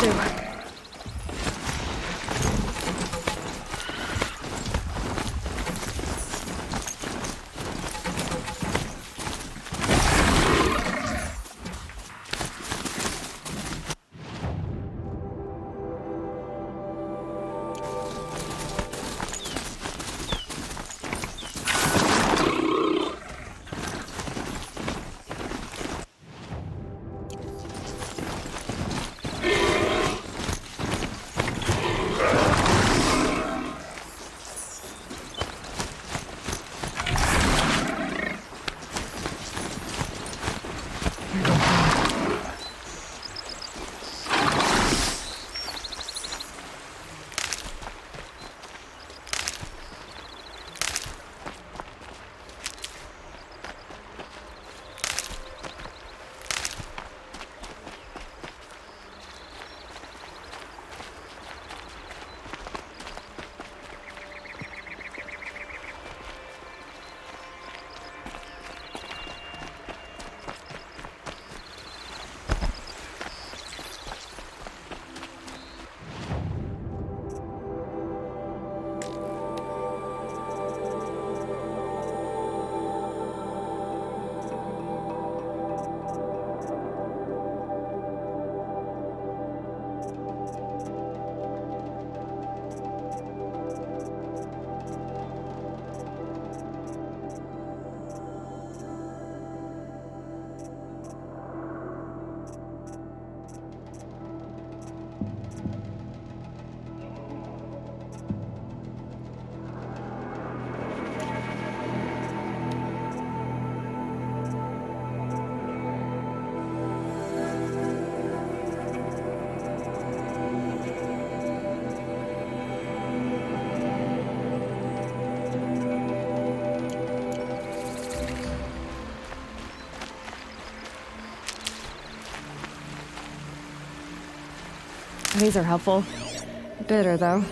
do. These are helpful. Bitter, though.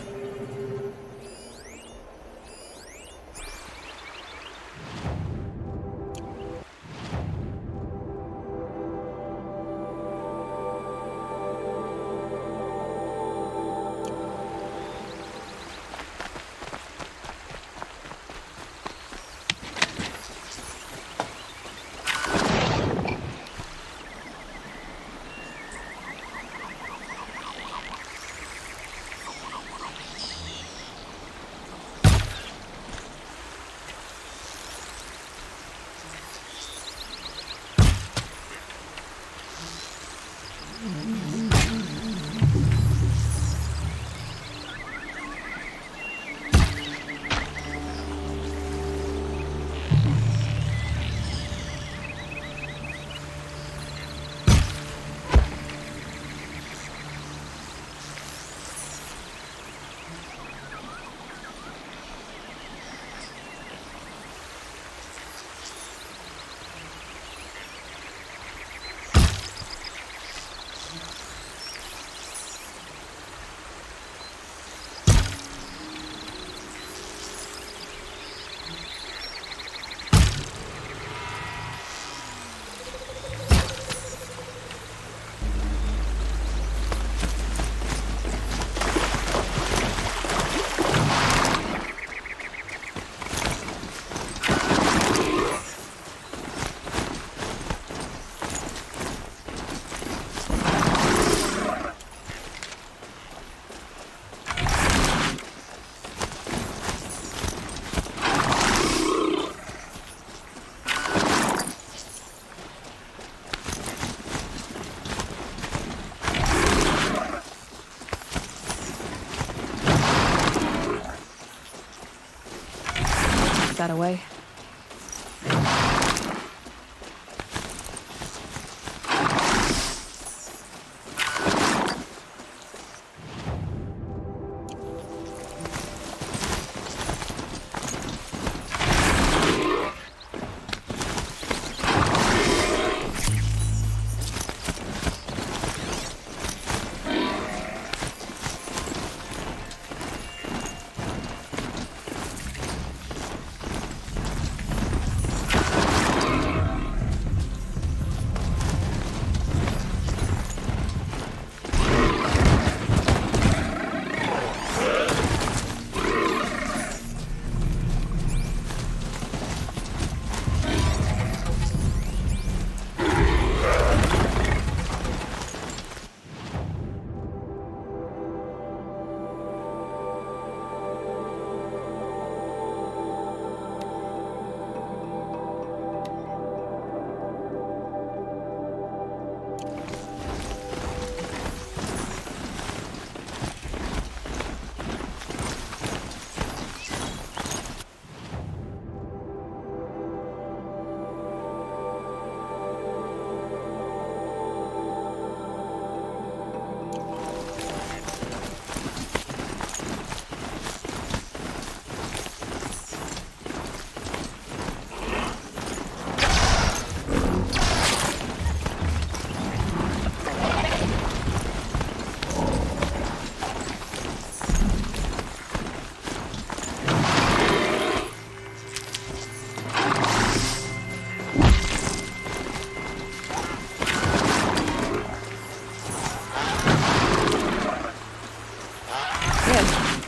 That away.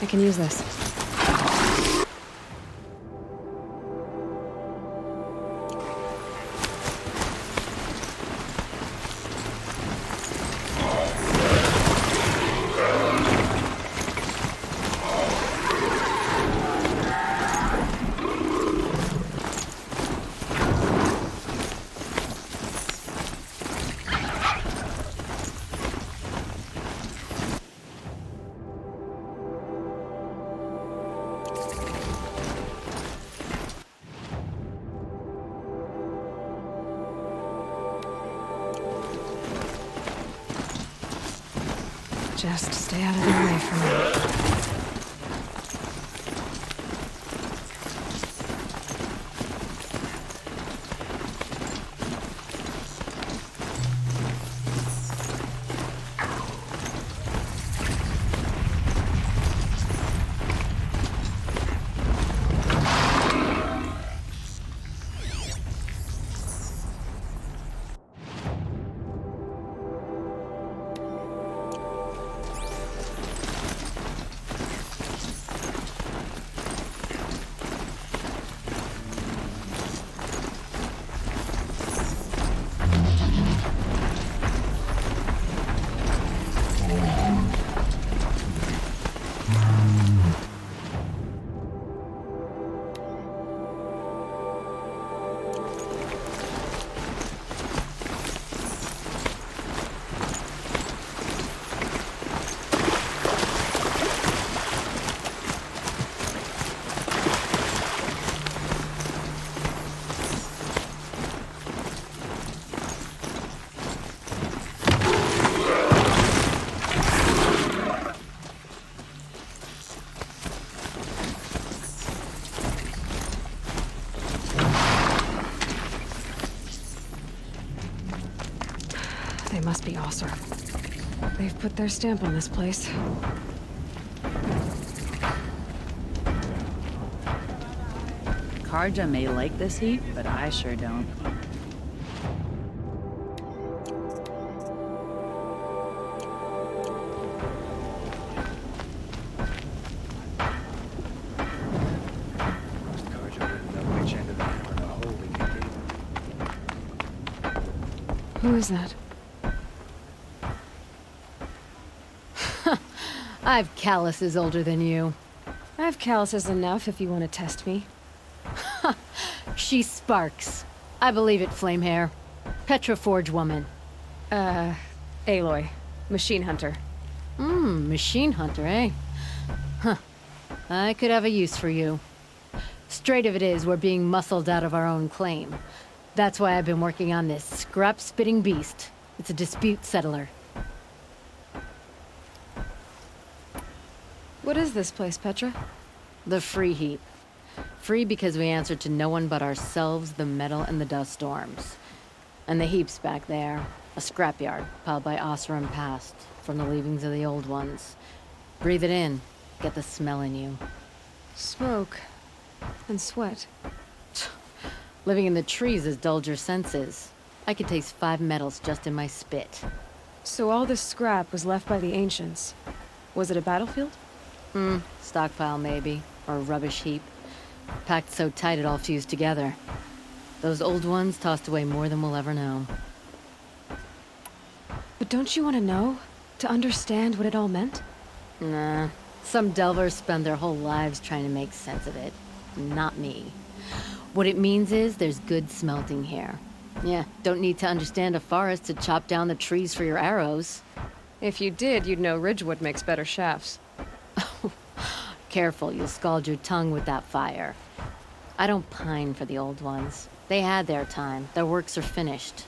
I can use this. Just stay out of their way for now. They must be Osser. They've put their stamp on this place. Karja may like this heat, but I sure don't. Karja wouldn't know which end of the hammer to hold in your game. Who is that? I've calluses older than you. I have calluses enough if you want to test me. She sparks. I believe it, Flamehair. Petra Forge woman. Aloy. Machine hunter. Machine hunter, eh? Huh. I could have a use for you. Straight of it is, we're being muscled out of our own claim. That's why I've been working on this scrap-spitting beast. It's a dispute settler. What is this place, Petra? The Free Heap. Free because we answer to no one but ourselves, the metal, and the dust storms. And the heap's back there. A scrapyard, piled by Osram past, from the leavings of the old ones. Breathe it in. Get the smell in you. Smoke. And sweat. Living in the trees has dulled your senses. I could taste 5 metals just in my spit. So all this scrap was left by the ancients. Was it a battlefield? Stockpile maybe, or a rubbish heap. Packed so tight it all fused together. Those old ones tossed away more than we'll ever know. But don't you want to know? To understand what it all meant? Nah. Some delvers spend their whole lives trying to make sense of it. Not me. What it means is there's good smelting here. Yeah, don't need to understand a forest to chop down the trees for your arrows. If you did, you'd know Ridgewood makes better shafts. Careful, you'll scald your tongue with that fire. I don't pine for the old ones. They had their time. Their works are finished.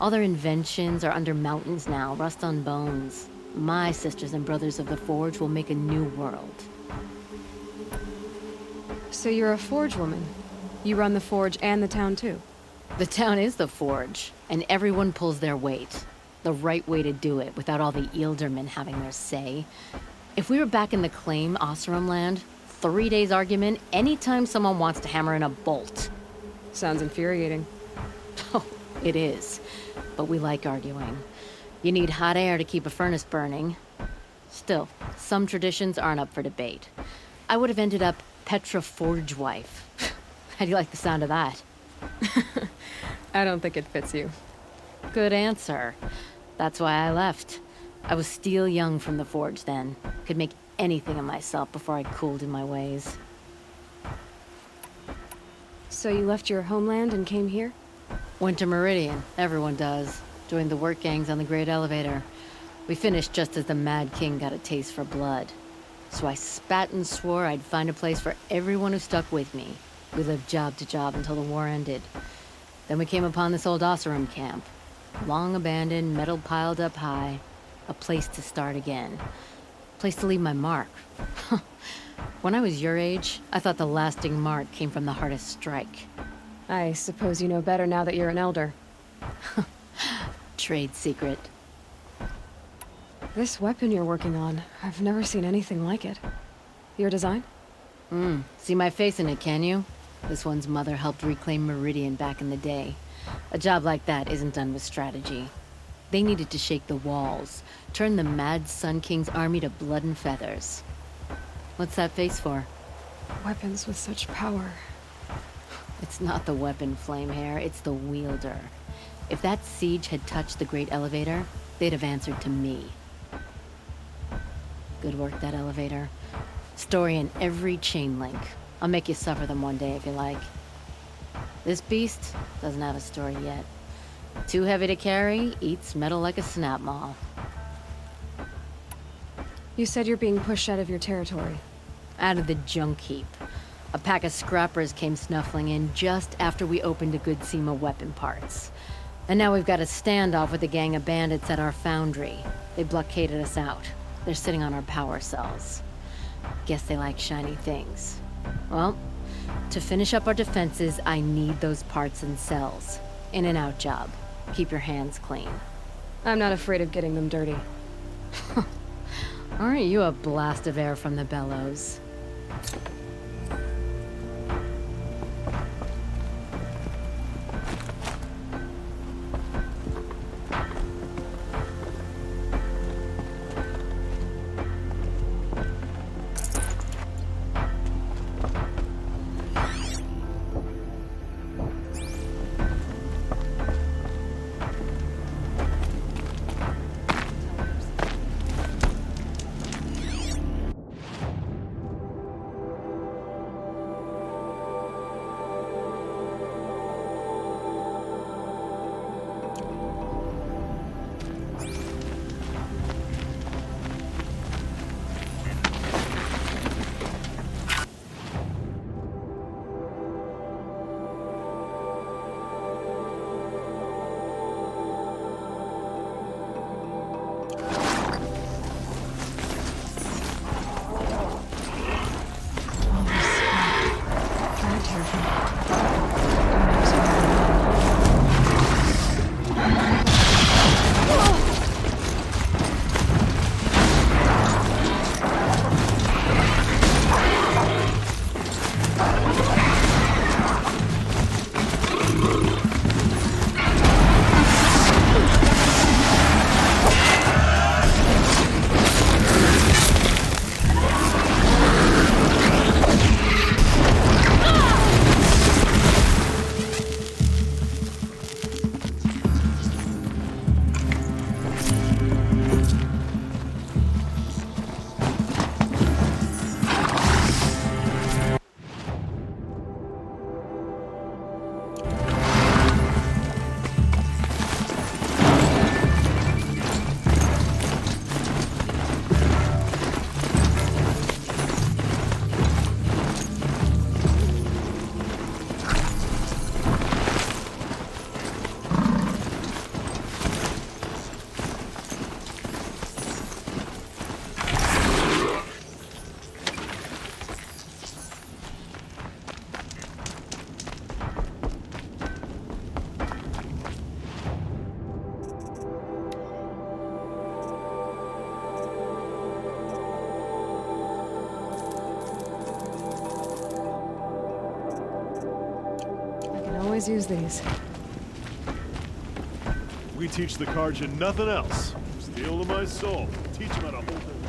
All their inventions are under mountains now, rust on bones. My sisters and brothers of the Forge will make a new world. So you're a Forge woman. You run the Forge and the town too. The town is the Forge, and everyone pulls their weight. The right way to do it, without all the Ealdermen having their say. If we were back in the Claim Oseram land, 3 days argument anytime someone wants to hammer in a bolt. Sounds infuriating. Oh, it is. But we like arguing. You need hot air to keep a furnace burning. Still, some traditions aren't up for debate. I would have ended up Petra Forge wife. How do you like the sound of that? I don't think it fits you. Good answer. That's why I left. I was steel young from the Forge then. Could make anything of myself before I cooled in my ways. So you left your homeland and came here? Went to Meridian. Everyone does. Joined the work gangs on the Great Elevator. We finished just as the Mad King got a taste for blood. So I spat and swore I'd find a place for everyone who stuck with me. We lived job to job until the war ended. Then we came upon this old Oseram camp. Long abandoned, metal piled up high. A place to start again. Place to leave my mark. When I was your age, I thought the lasting mark came from the hardest strike. I suppose you know better now that you're an elder. Trade secret. This weapon you're working on, I've never seen anything like it. Your design? See my face in it, can you? This one's mother helped reclaim Meridian back in the day. A job like that isn't done with strategy. They needed to shake the walls, turn the mad Sun King's army to blood and feathers. What's that face for? Weapons with such power. It's not the weapon, Flamehair, it's the wielder. If that siege had touched the Great Elevator, they'd have answered to me. Good work, that elevator. Story in every chain link. I'll make you suffer them one day if you like. This beast doesn't have a story yet. Too heavy to carry, eats metal like a snap maul. You said you're being pushed out of your territory. Out of the junk heap. A pack of scrappers came snuffling in just after we opened a good seam of weapon parts. And now we've got a standoff with a gang of bandits at our foundry. They blockaded us out. They're sitting on our power cells. Guess they like shiny things. Well, to finish up our defenses, I need those parts and cells. In and out job. Keep your hands clean. I'm not afraid of getting them dirty. Aren't you a blast of air from the bellows? guys use these? We teach the Karjan nothing else. Steel to my soul. Teach them how to hold their...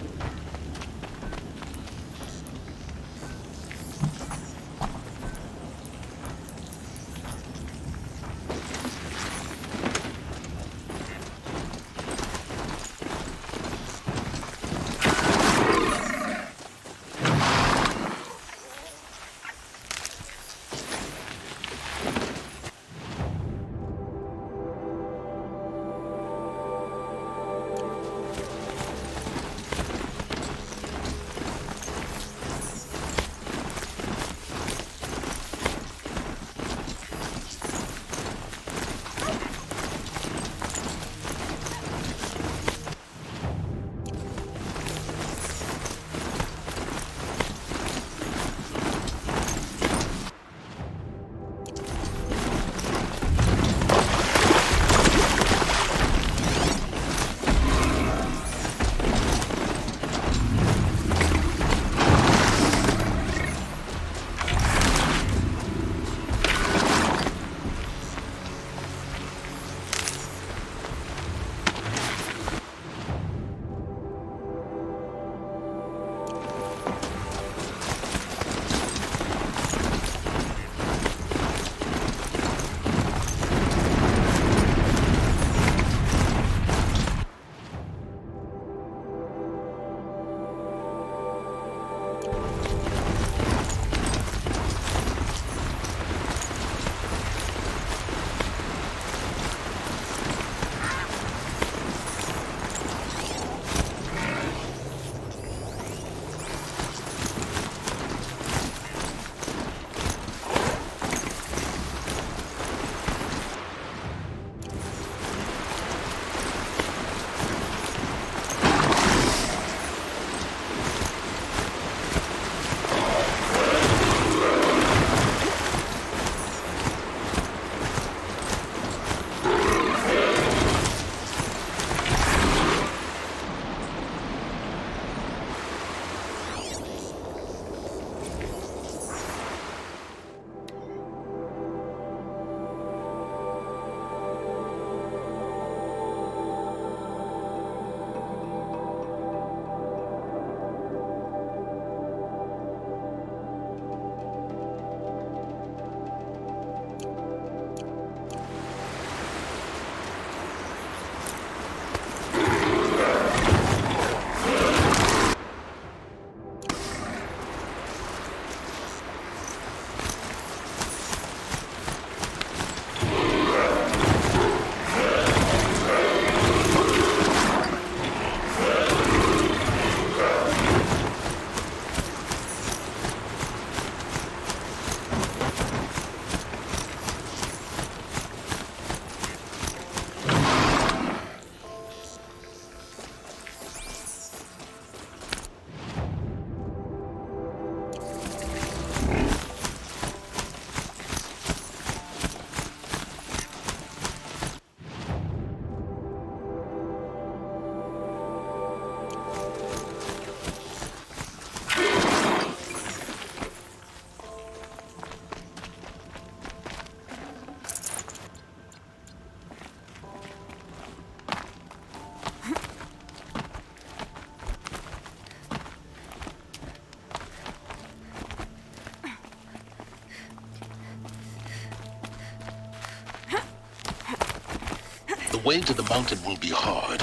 The way to the mountain will be hard.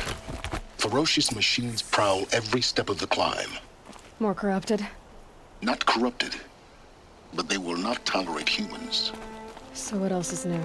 Ferocious machines prowl every step of the climb. More corrupted? Not corrupted, but they will not tolerate humans. So what else is new?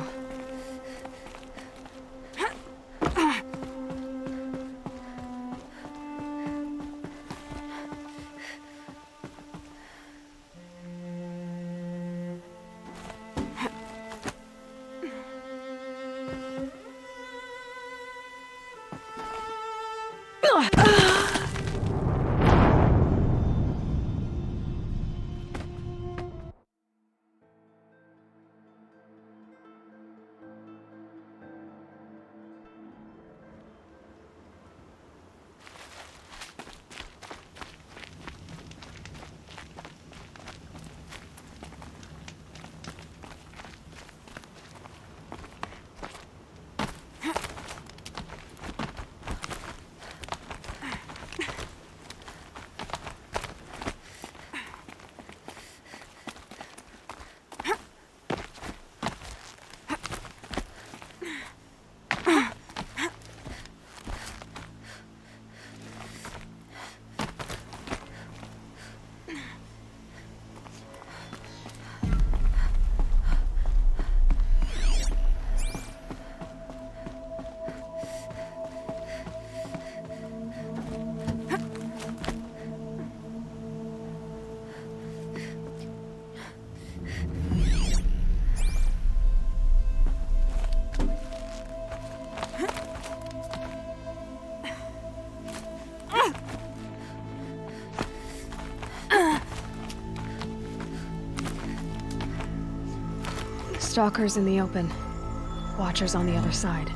Stalkers in the open. Watchers on the other side.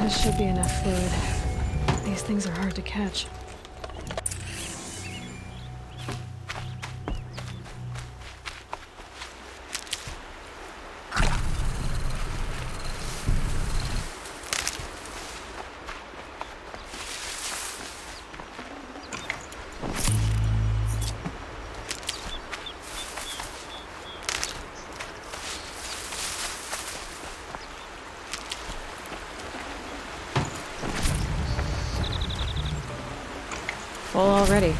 This should be enough fluid. These things are hard to catch. full already.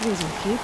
These will keep.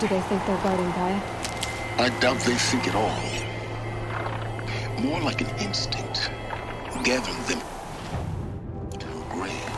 Do they think they're guarding Gaia? I doubt they think at all. More like an instinct, gathering them to a grave.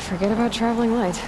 Forget about traveling light.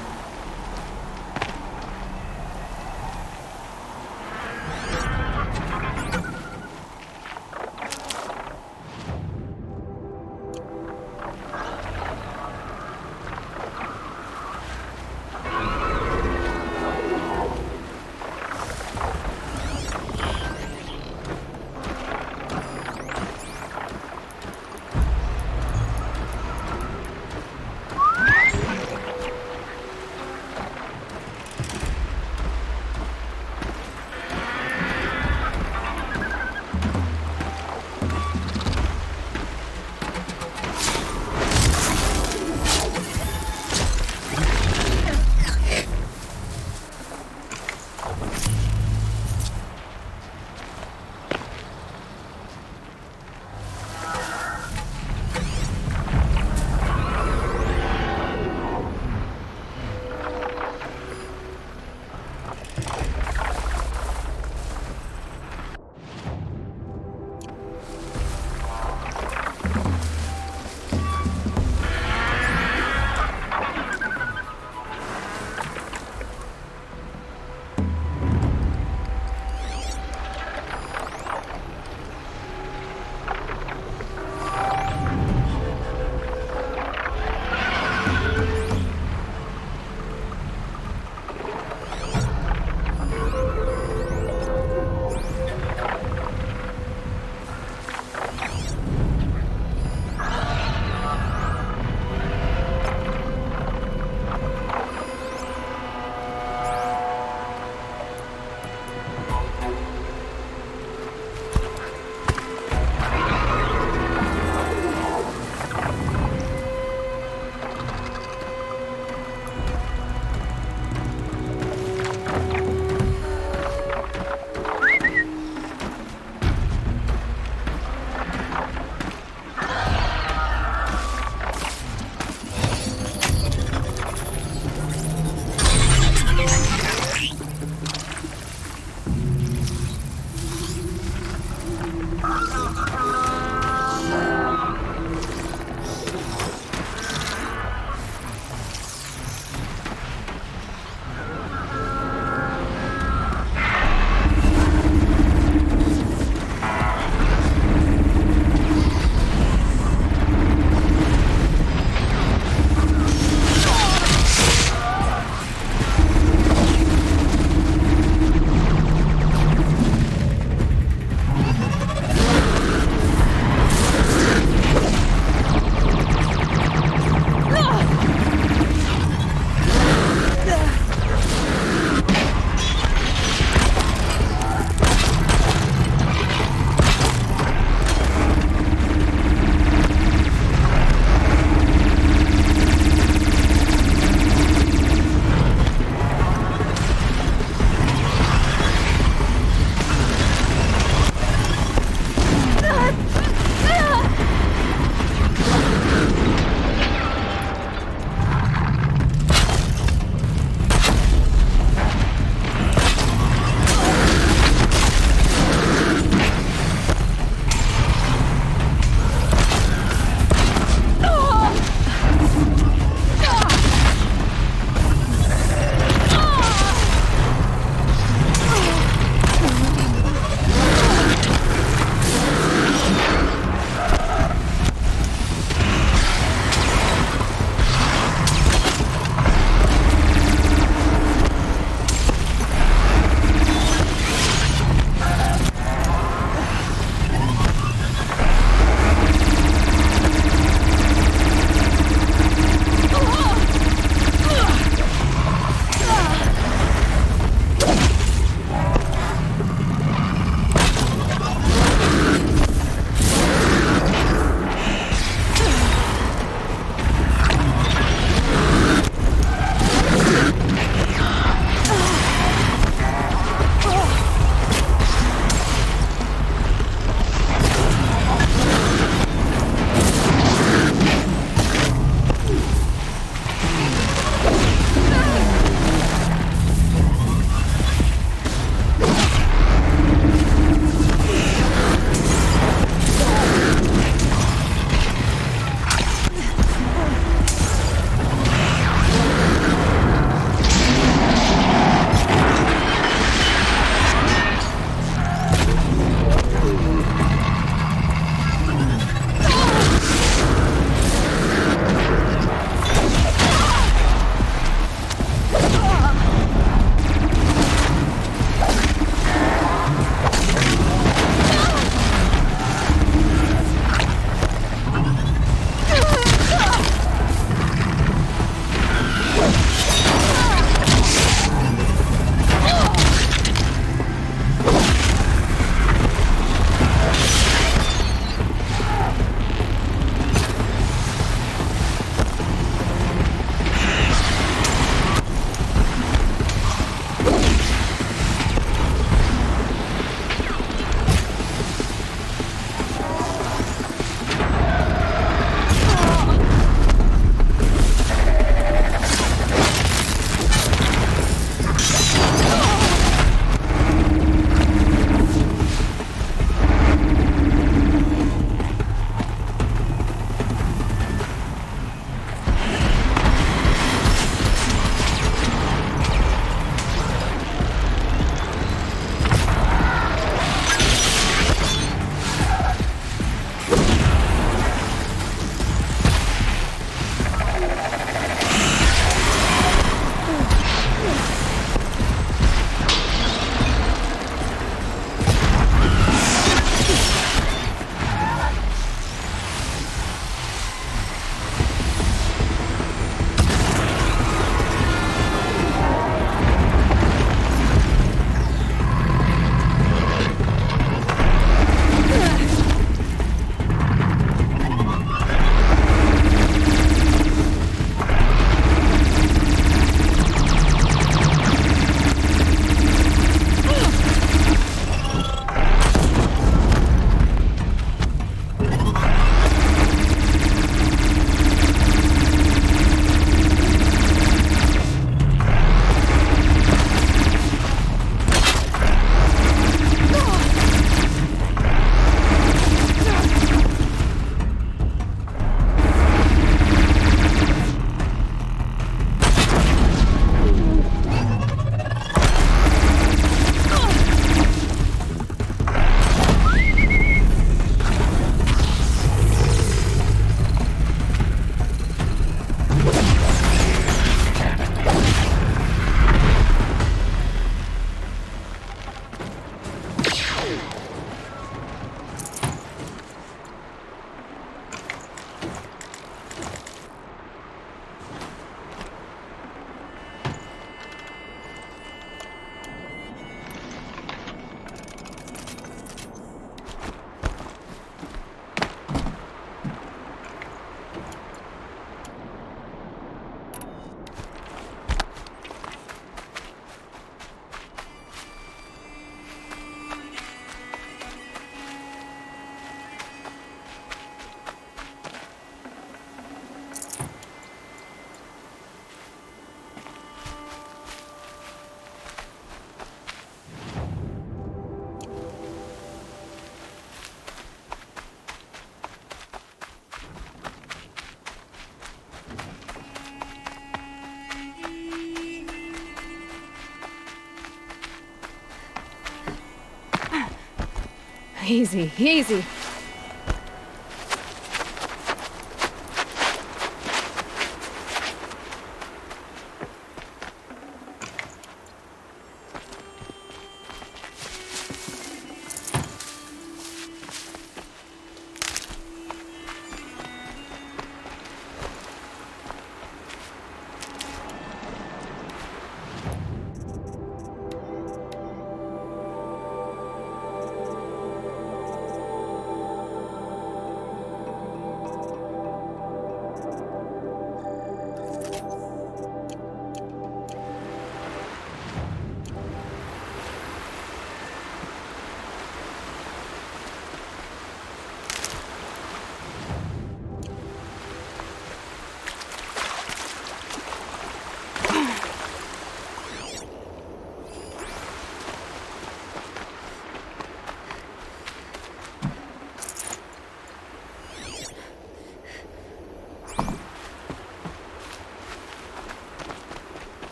Easy, easy.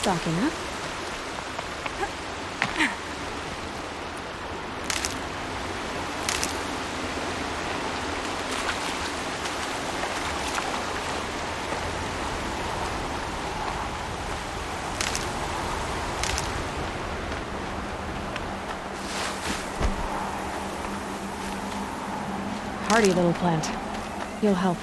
Stocking up. Hardy little plant. You'll help.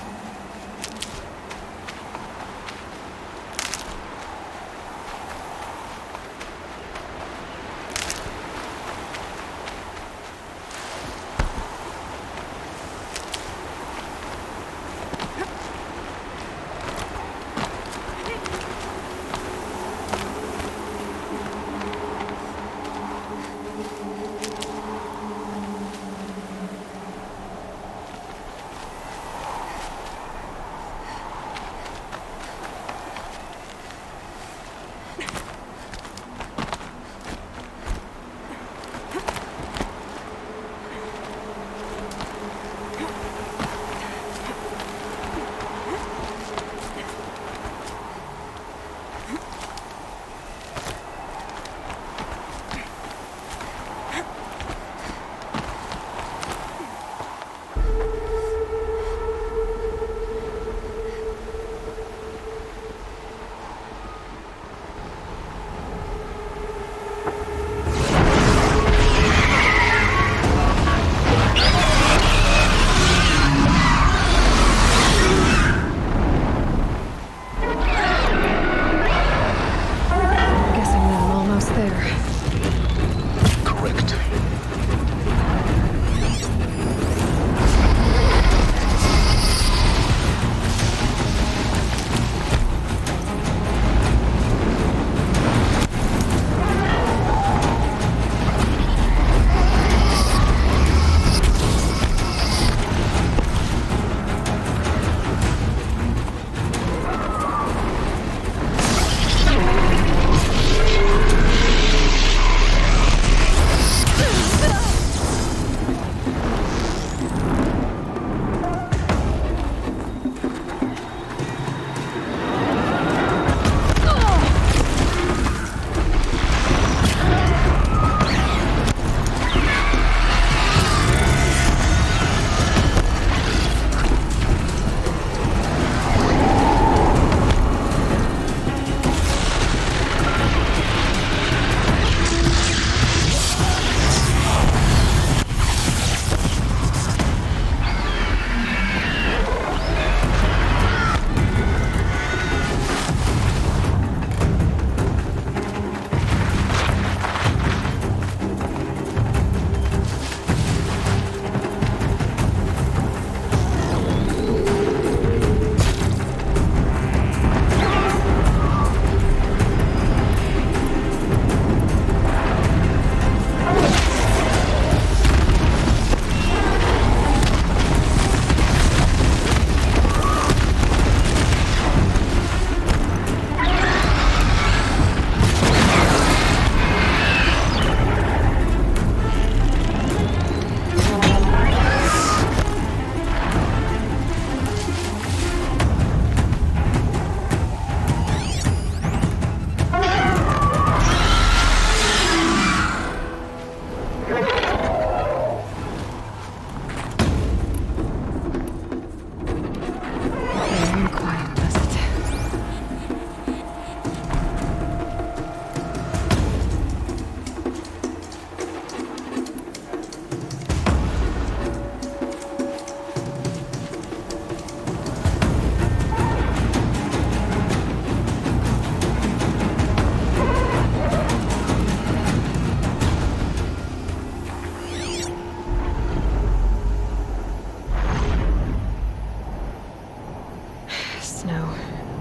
snow.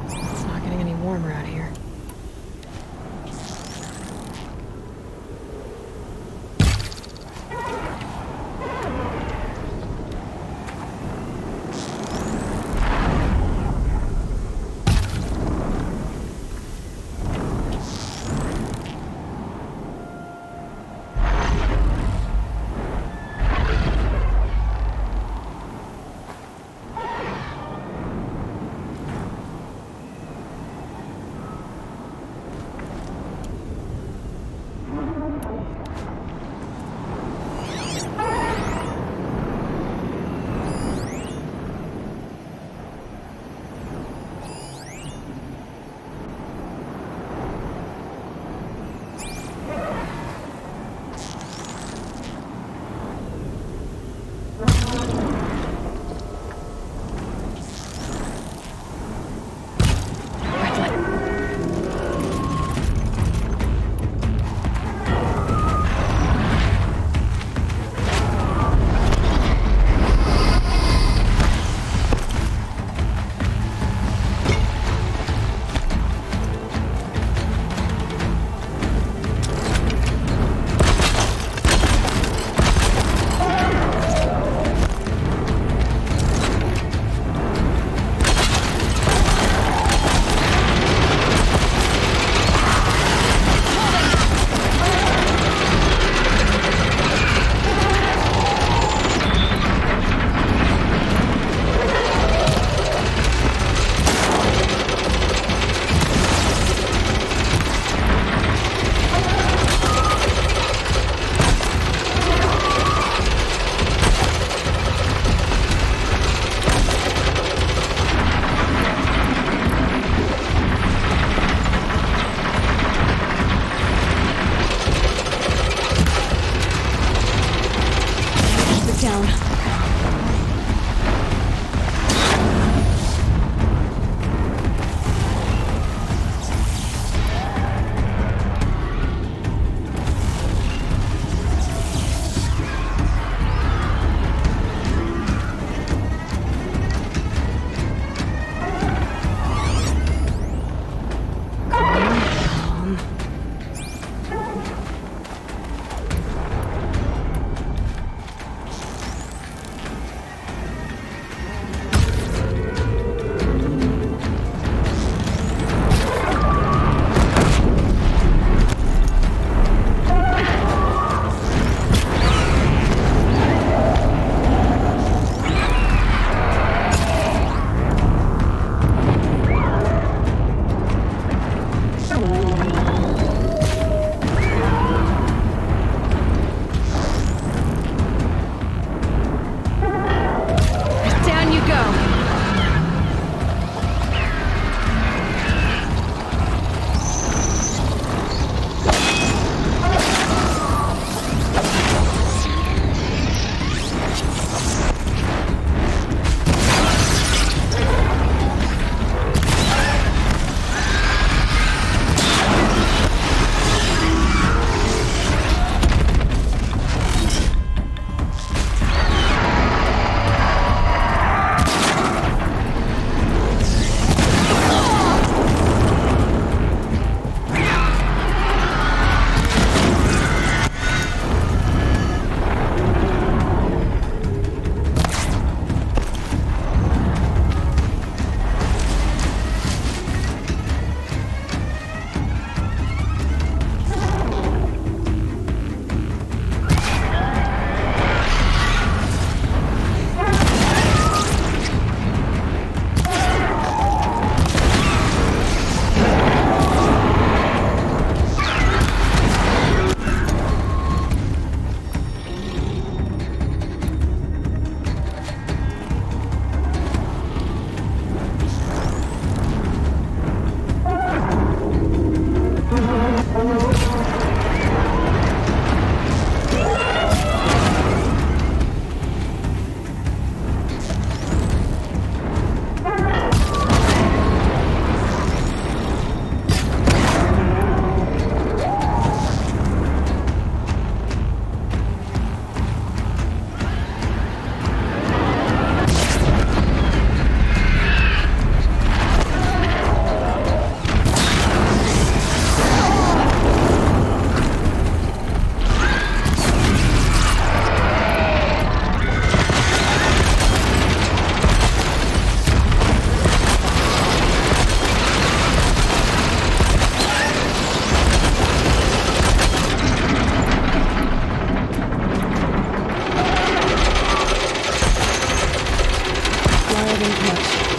It's not getting any warmer out here. That ain't much.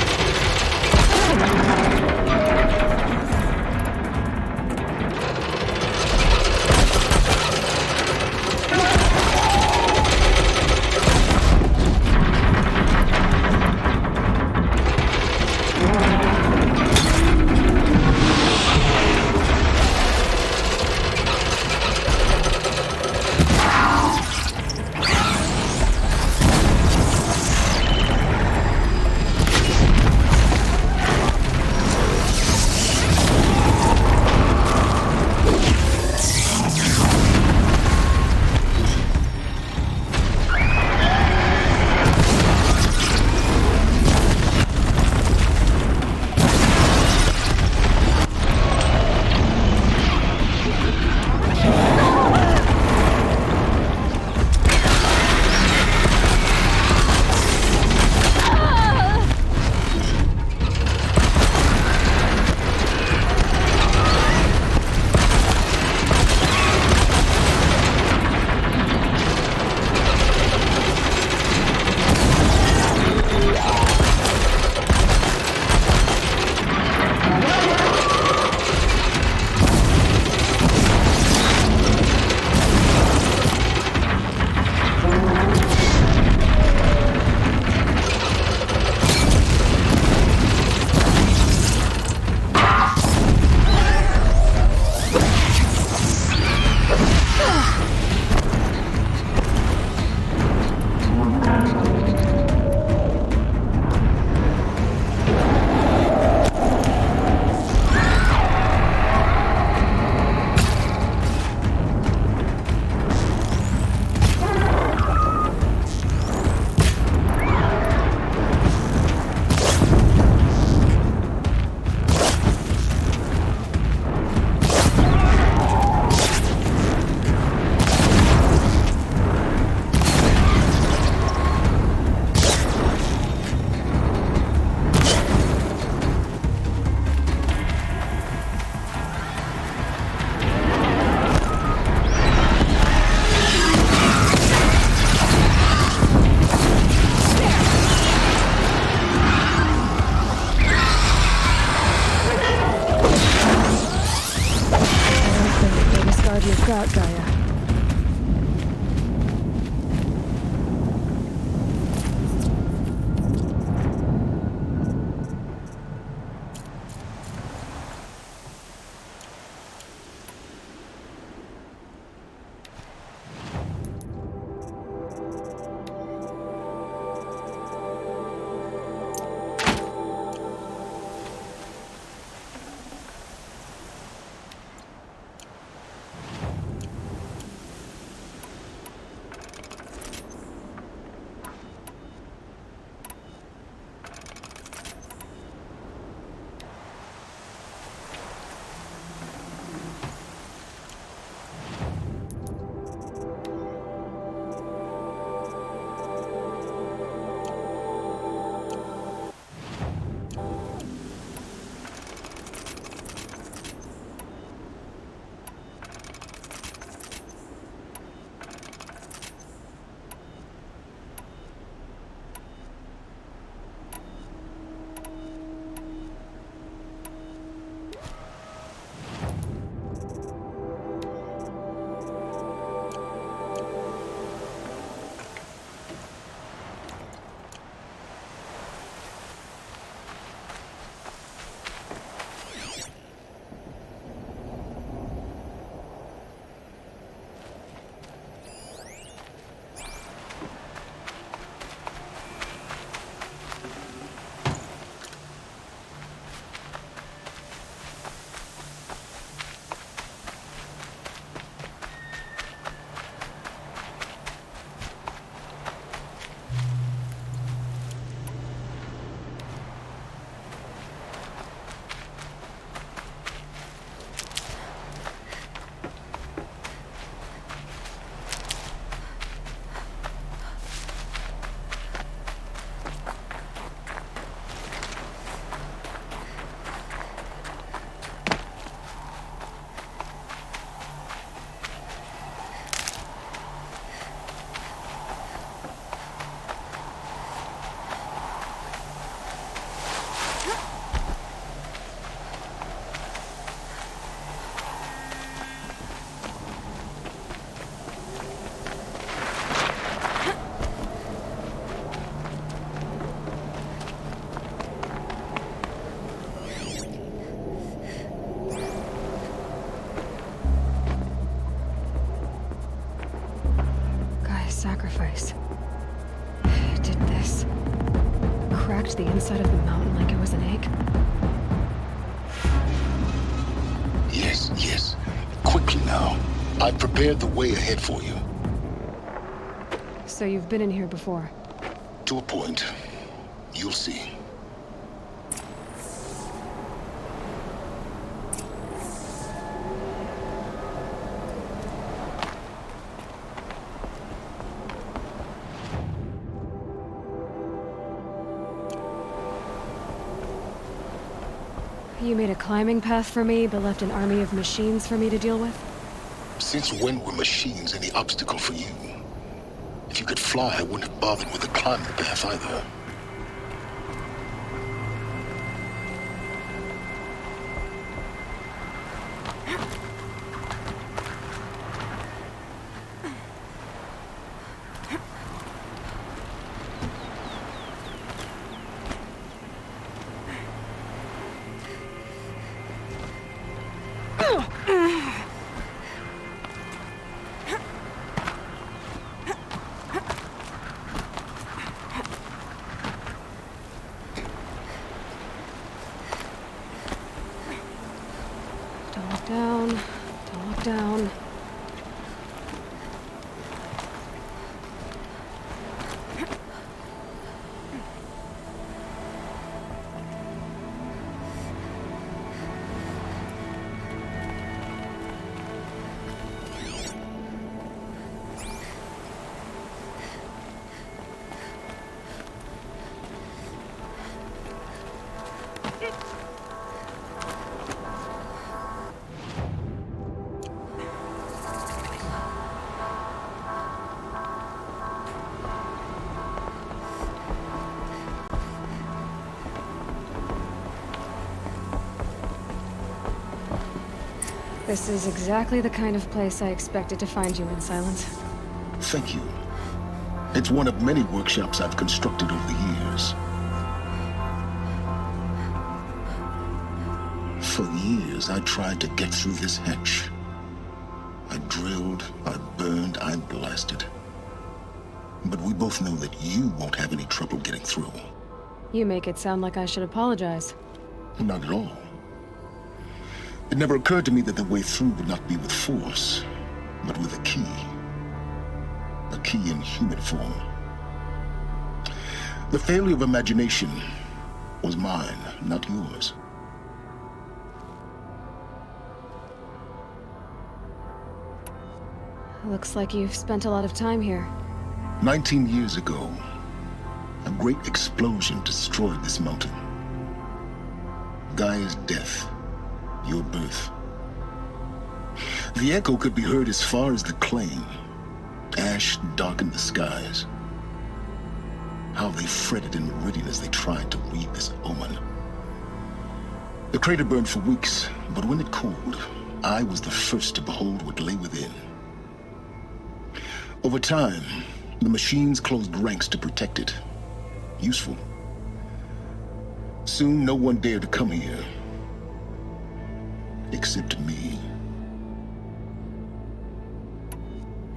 Out, Gaia. mountain like it was an egg? Yes, yes. Quickly now. I've prepared the way ahead for you. So you've been in here before? To a point. You'll see. You made a climbing path for me, but left an army of machines for me to deal with? Since when were machines any obstacle for you? If you could fly, I wouldn't have bothered with the climbing path either. Don't look down. Don't look down. This is exactly the kind of place I expected to find you in, Silence. Thank you. It's one of many workshops I've constructed over the years. For years, I tried to get through this hatch. I drilled, I burned, I blasted. But we both know that you won't have any trouble getting through. You make it sound like I should apologize. Not at all. It never occurred to me that the way through would not be with force, but with a key. A key in human form. The failure of imagination was mine, not yours. Looks like you've spent a lot of time here. 19 years ago, a great explosion destroyed this mountain. Gaia's death, your birth. The echo could be heard as far as the claim. Ash darkened the skies. How they fretted in Meridian as they tried to read this omen. The crater burned for weeks, but when it cooled, I was the first to behold what lay within. Over time, the machines closed ranks to protect it. Useful. Soon, no one dared to come here. Except me.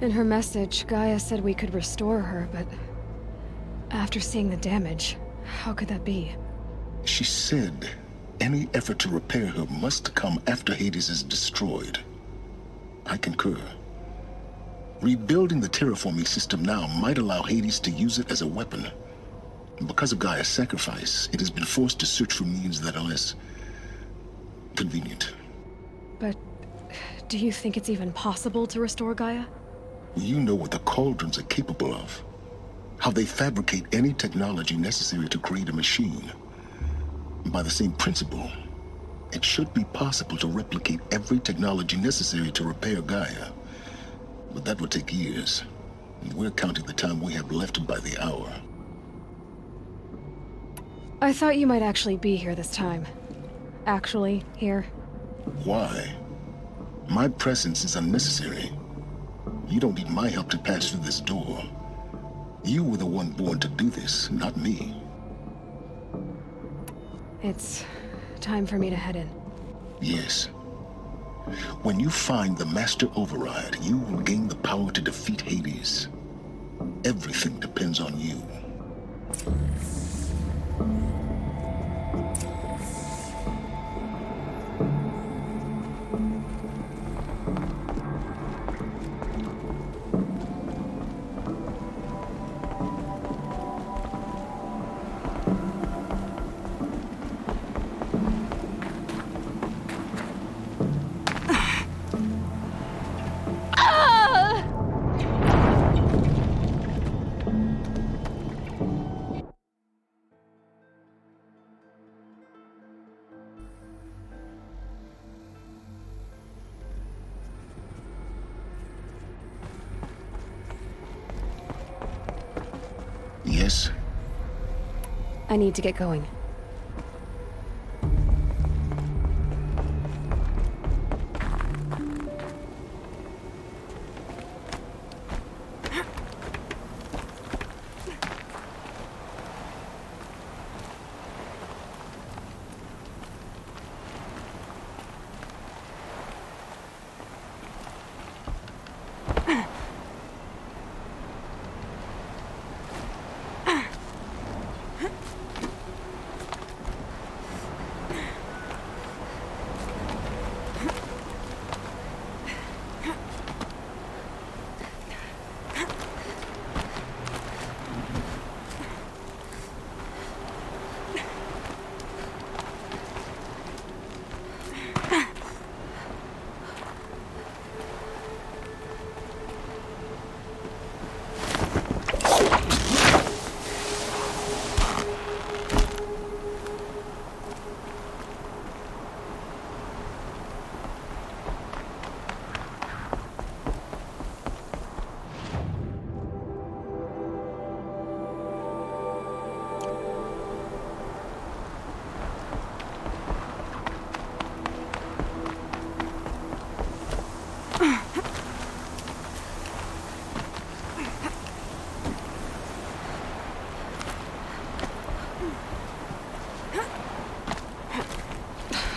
In her message, Gaia said we could restore her, but after seeing the damage, how could that be? She said any effort to repair her must come after Hades is destroyed. I concur. Rebuilding the terraforming system now might allow Hades to use it as a weapon. Because of Gaia's sacrifice, it has been forced to search for means that are less convenient. But do you think it's even possible to restore Gaia? You know what the Cauldrons are capable of. How they fabricate any technology necessary to create a machine. By the same principle, it should be possible to replicate every technology necessary to repair Gaia. But that would take years. And we're counting the time we have left by the hour. I thought you might actually be here this time. Actually, here. Why? My presence is unnecessary. You don't need my help to pass through this door. You were the one born to do this, not me. It's time for me to head in. Yes. When you find the Master Override, you will gain the power to defeat Hades. Everything depends on you. Yes? I need to get going.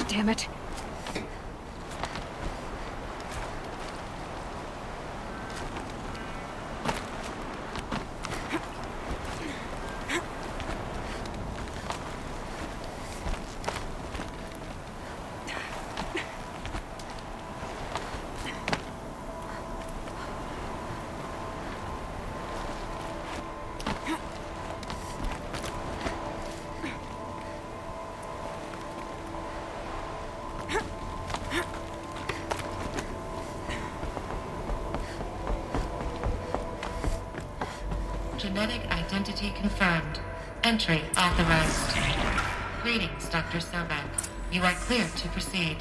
Damn it. Genetic identity confirmed. Entry authorized. Greetings, Dr. Sobek. You are clear to proceed.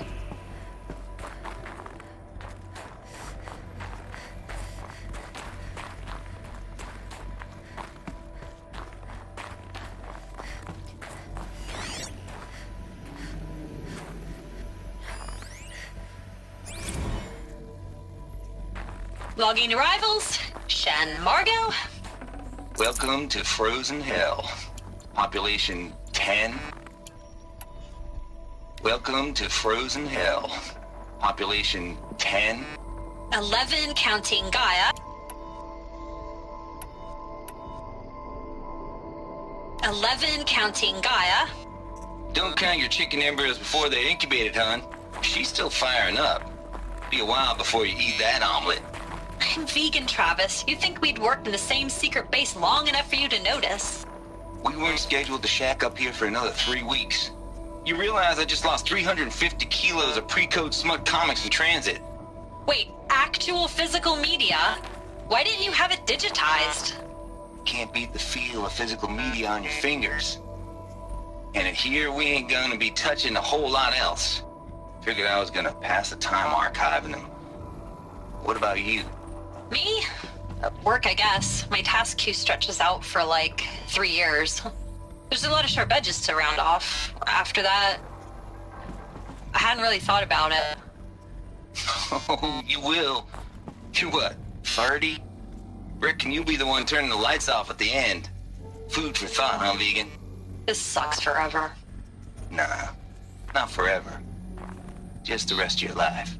Logging arrivals. Shan Margot. Welcome to Frozen Hell. Population 10. Welcome to Frozen Hell. Population 10. 11 counting Gaia. 11 counting Gaia. Don't count your chicken embryos before they're incubated, hon. She's still firing up. Be a while before you eat that omelet. I'm vegan, Travis. You'd think we'd worked in the same secret base long enough for you to notice. We weren't scheduled to shack up here for another 3 weeks. You realize I just lost 350 kilos of pre-code smut comics in transit. Wait, actual physical media? Why didn't you have it digitized? Can't beat the feel of physical media on your fingers. And in here, we ain't gonna be touching a whole lot else. Figured I was gonna pass the time archiving them. What about you? Me? Work, I guess. My task queue stretches out for like 3 years. There's a lot of sharp edges to round off. After that, I hadn't really thought about it. Oh, you will. You're what, 30? Rick, can you be the one turning the lights off at the end? Food for thought, huh, vegan? This sucks forever. Nah, not forever. Just the rest of your life.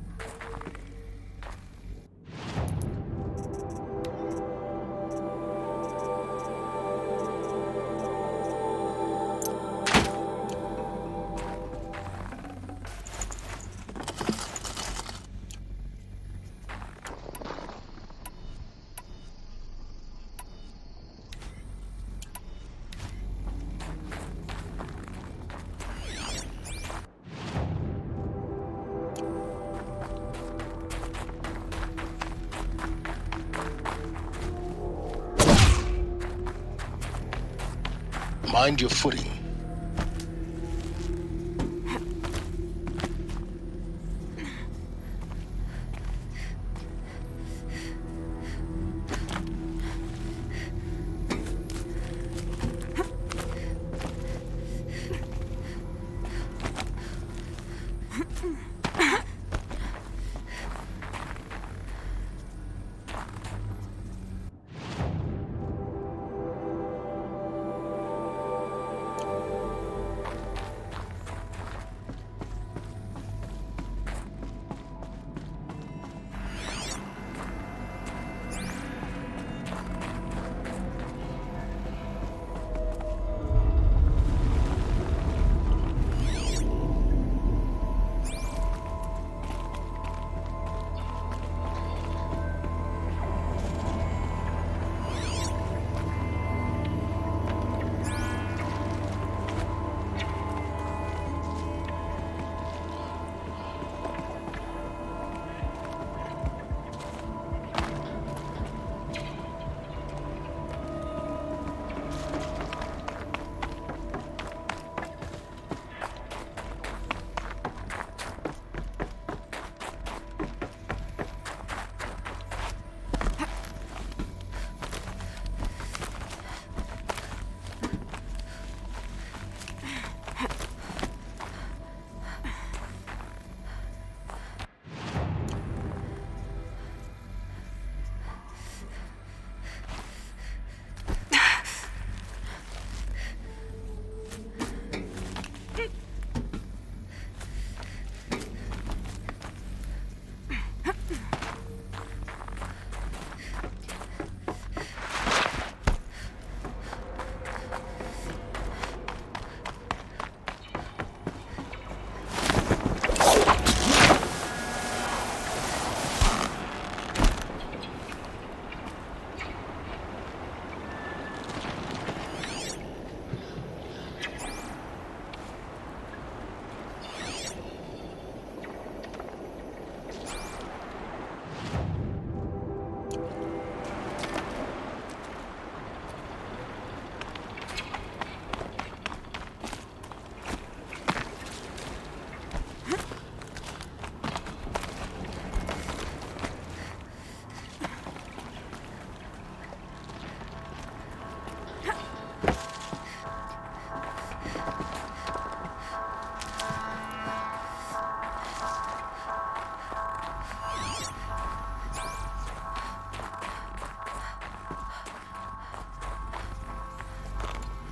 Mind your footing.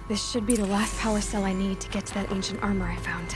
This should be the last power cell I need to get to that ancient armor I found.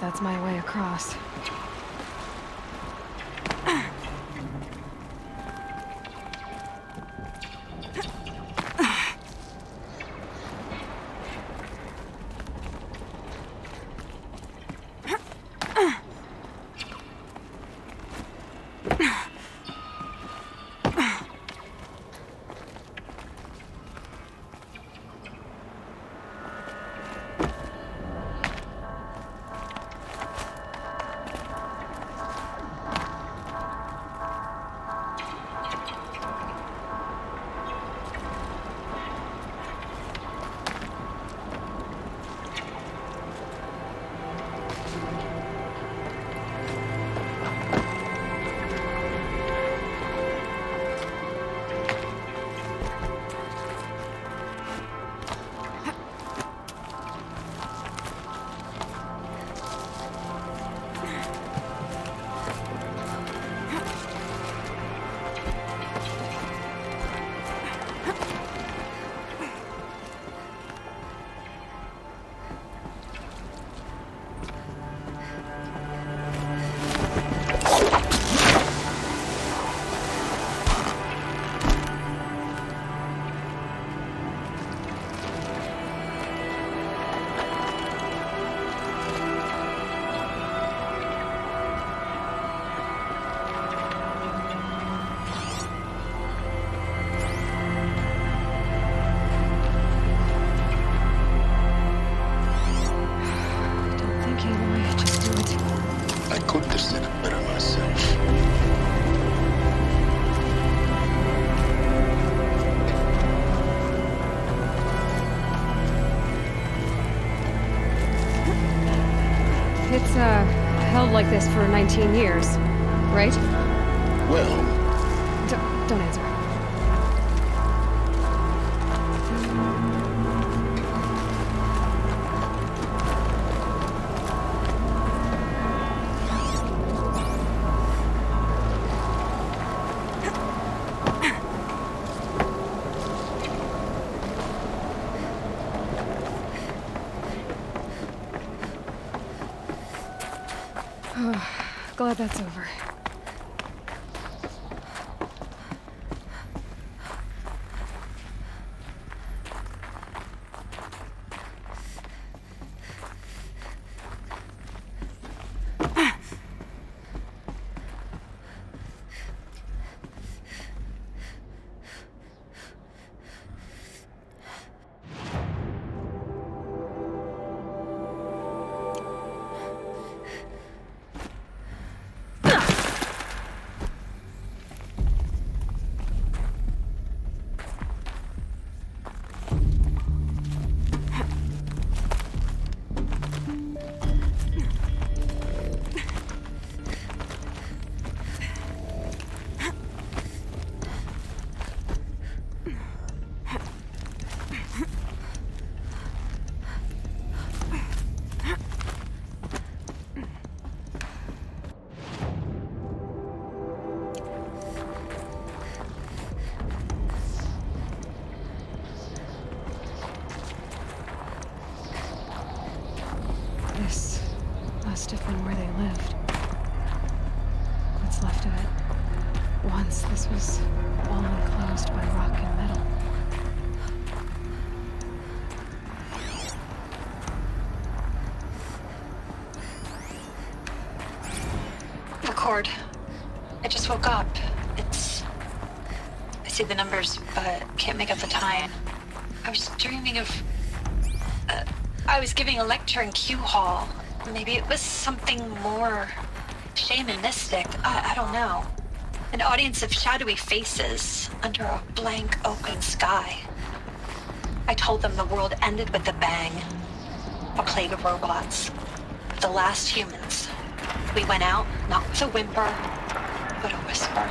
That's my way across. like this for 19 years, right? Well, Don't answer. Glad that's over. This must have been where they lived. What's left of it. Once this was all enclosed by rock and metal. Record. I just woke up. I see the numbers, but can't make out the time. I was dreaming of... I was giving a lecture in Q Hall. Maybe it was something more shamanistic. I don't know. An audience of shadowy faces under a blank open sky. I told them the world ended with a bang. A plague of robots. The last humans. We went out, not with a whimper, but a whisper.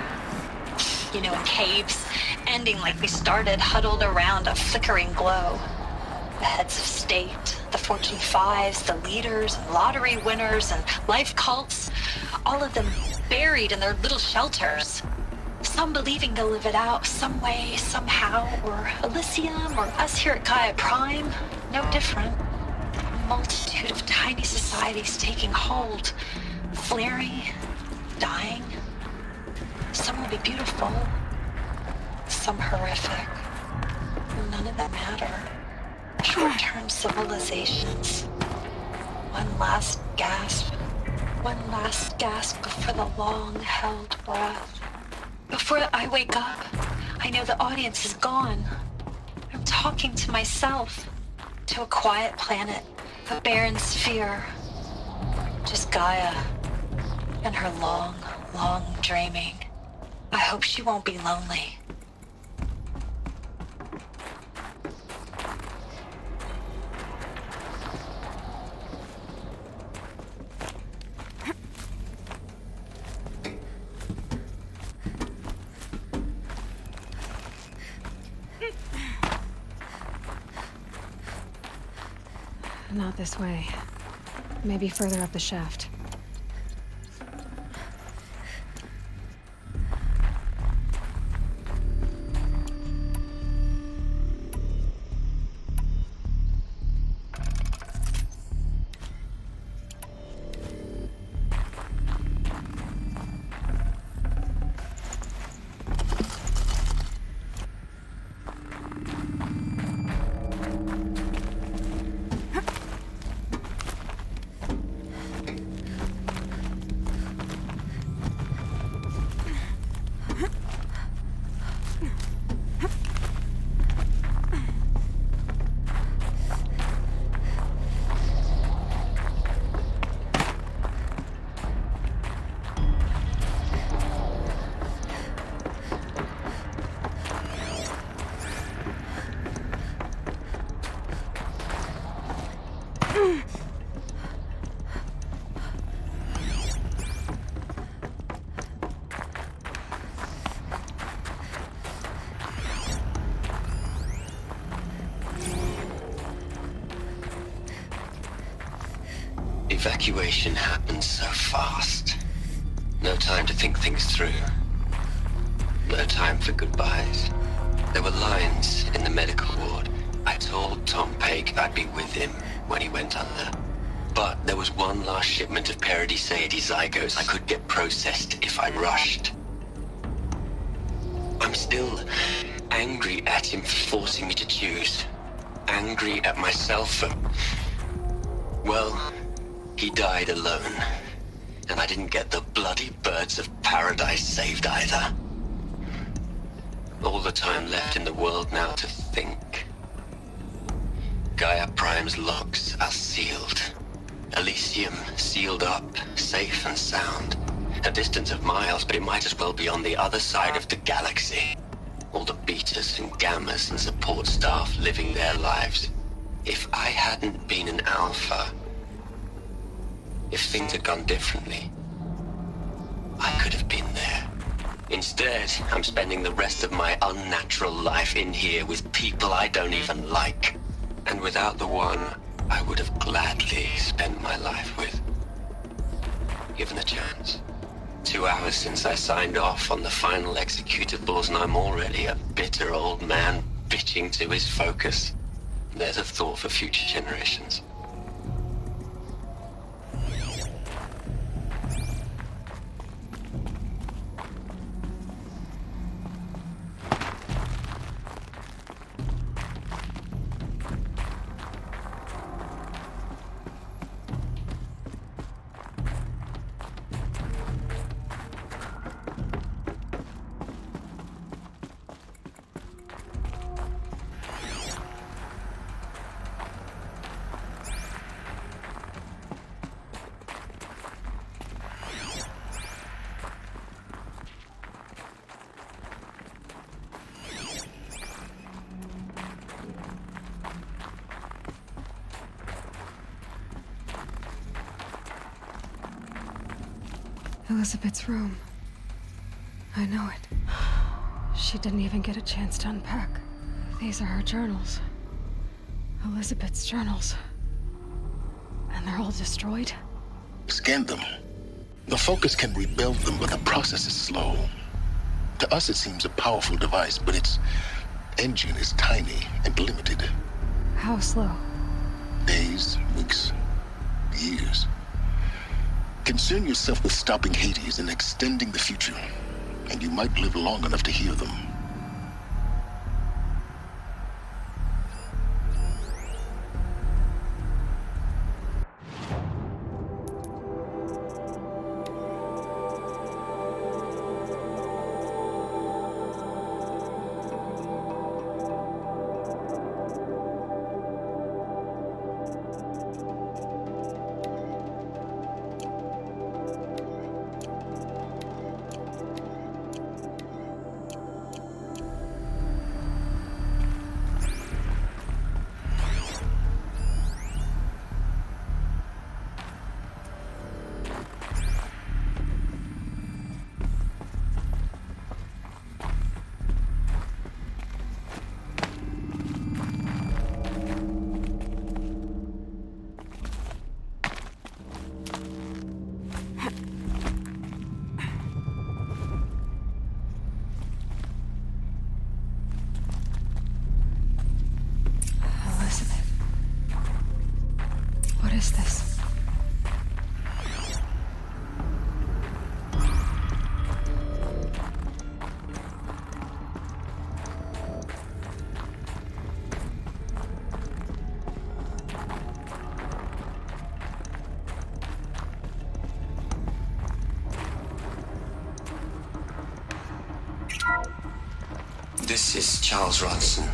You know, in caves, ending like we started, huddled around a flickering glow. The heads of state, the Fortune 5s, the leaders, and lottery winners, and life cults, all of them buried in their little shelters. Some believing they'll live it out some way, somehow, or Elysium, or us here at Gaia Prime, no different. A multitude of tiny societies taking hold, flaring, dying. Some will be beautiful, some horrific. None of them matter. Short-term civilizations. One last gasp. One last gasp before the long-held breath. Before I wake up, I know the audience is gone. I'm talking to myself. To a quiet planet. A barren sphere. Just Gaia. And her long, long dreaming. I hope she won't be lonely. Not this way. Maybe further up the shaft. evacuation happened so fast. No time to think things through. No time for goodbyes. There were lines in the medical ward. I told Tom Paik I'd be with him when he went under. But there was one last shipment of Paradiseidae zygotes I could get processed if I rushed. I'm still angry at him for forcing me to choose. Angry at myself for... Well, he died alone. And I didn't get the bloody birds of paradise saved either. All the time left in the world now to think. Gaia Prime's logs are sealed. Elysium sealed up, safe and sound. A distance of miles, but it might as well be on the other side of the galaxy. All the betas and gammas and support staff living their lives. If I hadn't been an alpha, if things had gone differently, I could have been there. Instead, I'm spending the rest of my unnatural life in here with people I don't even like. And without the one I would have gladly spent my life with. Given a chance. 2 hours since I signed off on the final executables and I'm already a bitter old man bitching to his focus. There's a thought for future generations. Elizabeth's room. I know it. She didn't even get a chance to unpack. These are her journals. Elizabeth's journals. And they're all destroyed? Scan them. The Focus can rebuild them, but the process is slow. To us, it seems a powerful device, but its engine is tiny and limited. How slow? Days, weeks, years. Concern yourself with stopping Hades and extending the future, and you might live long enough to hear them. What is this? This is Charles Ronson.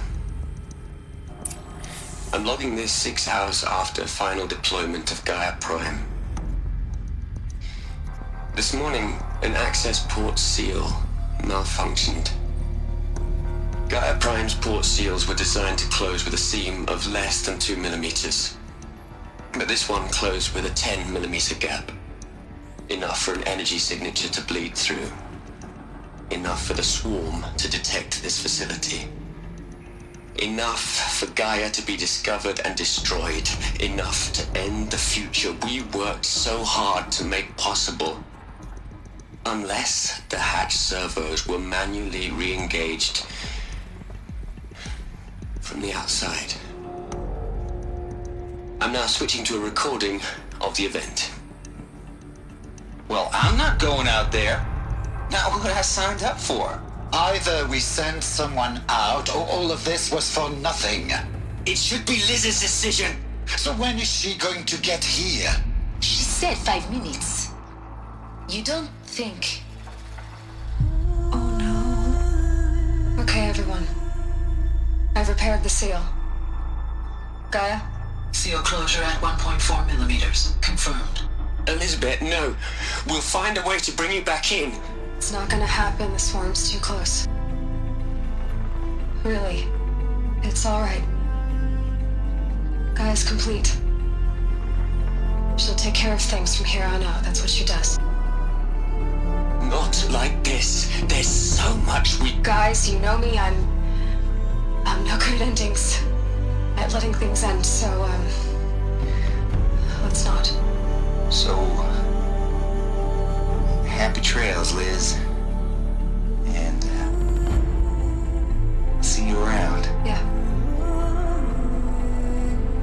I'm logging this 6 hours after final deployment of Gaia Prime. This morning, an access port seal malfunctioned. Gaia Prime's port seals were designed to close with a seam of less than 2 millimeters. But this one closed with a 10 millimeter gap. Enough for an energy signature to bleed through. Enough for the swarm to detect this facility. Enough for Gaia to be discovered and destroyed. Enough to end the future we worked so hard to make possible. Unless the hatch servos were manually re-engaged from the outside. I'm now switching to a recording of the event. Well, I'm not going out there. Not what I signed up for. Either we send someone out, or all of this was for nothing. It should be Liz's decision. So when is she going to get here? She said 5 minutes. You don't think... Oh no. Okay, everyone. I've repaired the seal. Gaia? Seal closure at 1.4 millimeters. Confirmed. Elizabeth, no. We'll find a way to bring you back in. It's not gonna happen. The swarm's too close. Really. It's alright. Gaia's complete. She'll take care of things from here on out. That's what she does. Not like this. There's so much we... Guys, you know me. I'm no good at endings. At letting things end, so, let's not. So, happy trails, Liz. And, see you around. Yeah.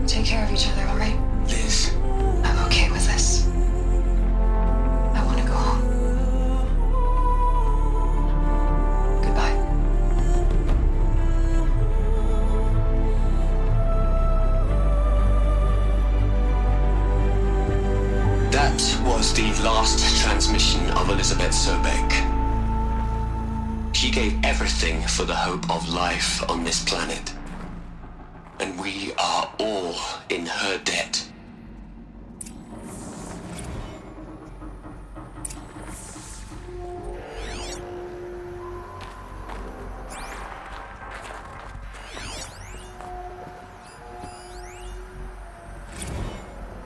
Take care of each other, alright? Liz. I'm okay with this. I want to go home. Goodbye. That was the last transmission of Elizabeth Sobek. She gave everything for the hope of life on this planet. And we are all in her debt.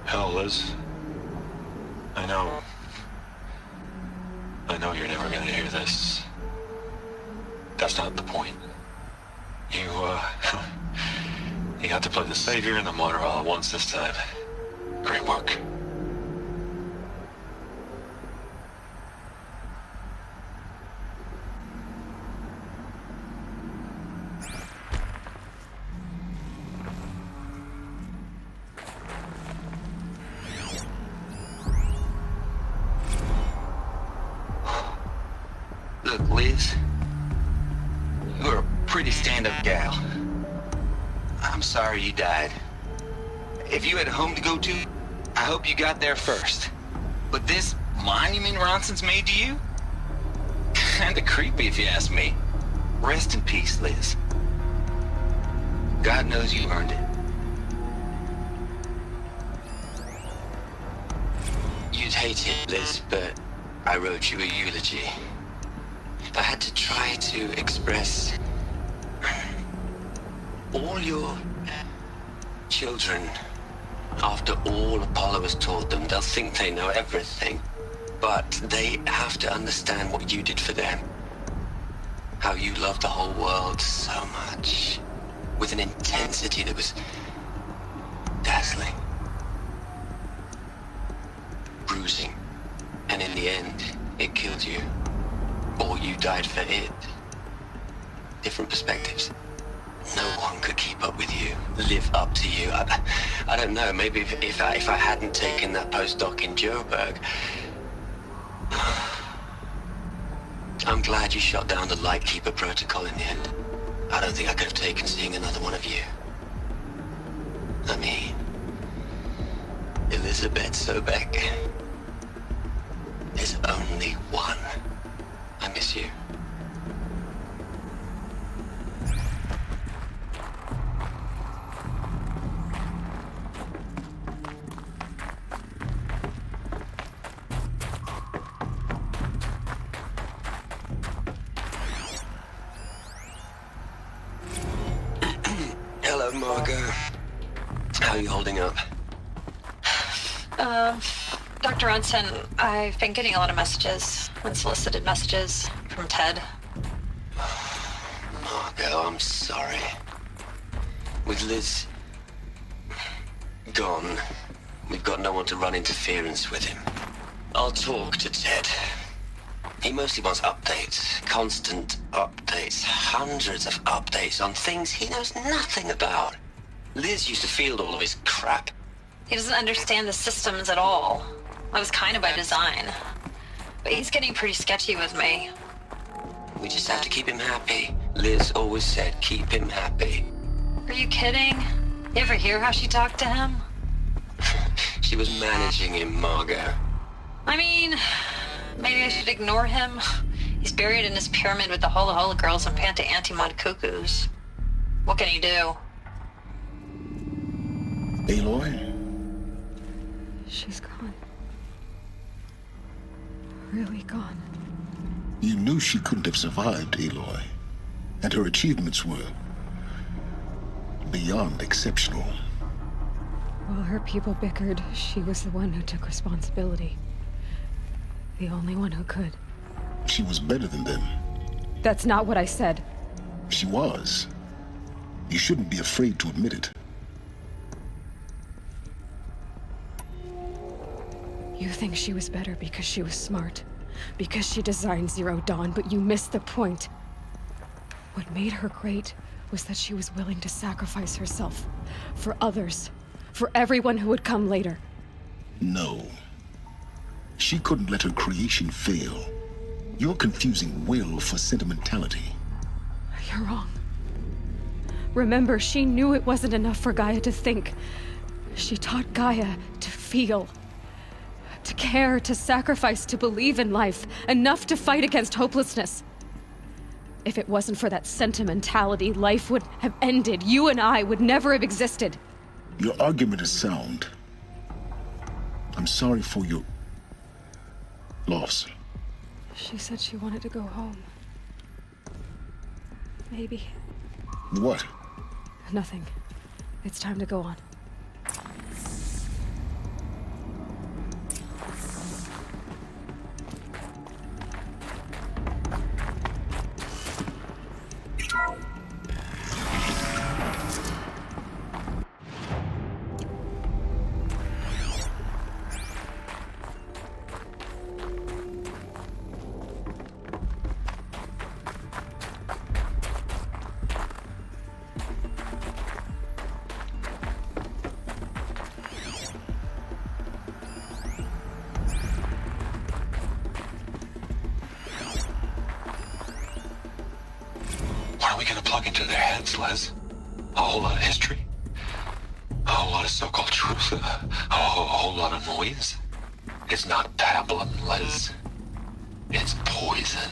Hell, Liz. I know you're never gonna hear this. That's not the point. You, you got to play the savior and the martyr all at once this time. Great work. Look, Liz. You're a pretty stand-up gal. I'm sorry you died. If you had a home to go to, I hope you got there first. But this monument Ronson's made to you? Kinda creepy if you ask me. Rest in peace, Liz. God knows you earned it. You'd hate it, Liz, but I wrote you a eulogy. I had to try to express all your children. After all Apollo has taught them, they'll think they know everything. But they have to understand what you did for them. How you loved the whole world so much. With an intensity that was dazzling. Bruising. And in the end, it killed you. Or you died for it. Different perspectives. No one could keep up with you, live up to you. I don't know, maybe if I hadn't taken that postdoc in Joburg. I'm glad you shot down the Lightkeeper protocol in the end. I don't think I could have taken seeing another one of you. I mean, Elizabeth Sobek. There's only one. I miss you. Hello, Margot. How are you holding up? Dr. Ronson, I've been getting a lot of messages, unsolicited messages from Ted. Margot, I'm sorry. With Liz gone, we've got no one to run interference with him. I'll talk to Ted. He mostly wants updates, constant updates, hundreds of updates on things he knows nothing about. Liz used to field all of his crap. He doesn't understand the systems at all. That was kind of by design. But he's getting pretty sketchy with me. We just have to keep him happy. Liz always said, keep him happy. Are you kidding? You ever hear how she talked to him? She was managing him, Margot. I mean, maybe I should ignore him. He's buried in his pyramid with the Hula Hula girls and Panta Antimod cuckoos. What can he do? Aloy? She's gone. Really gone. You knew she couldn't have survived, Aloy. And her achievements were beyond exceptional. While her people bickered, she was the one who took responsibility. The only one who could. She was better than them. That's not what I said. She was. You shouldn't be afraid to admit it. You think she was better because she was smart, because she designed Zero Dawn, but you missed the point. What made her great was that she was willing to sacrifice herself for others, for everyone who would come later. No. She couldn't let her creation fail. You're confusing will for sentimentality. You're wrong. Remember, she knew it wasn't enough for Gaia to think. She taught Gaia to feel. To care, to sacrifice, to believe in life, enough to fight against hopelessness. If it wasn't for that sentimentality, life would have ended. You and I would never have existed. Your argument is sound. I'm sorry for your loss. She said she wanted to go home. Maybe. What? Nothing. It's time to go on. What are we gonna plug into their heads, Les? A whole lot of history? A whole lot of so-called truth? A whole lot of noise? It's not pablum, Les. It's poison.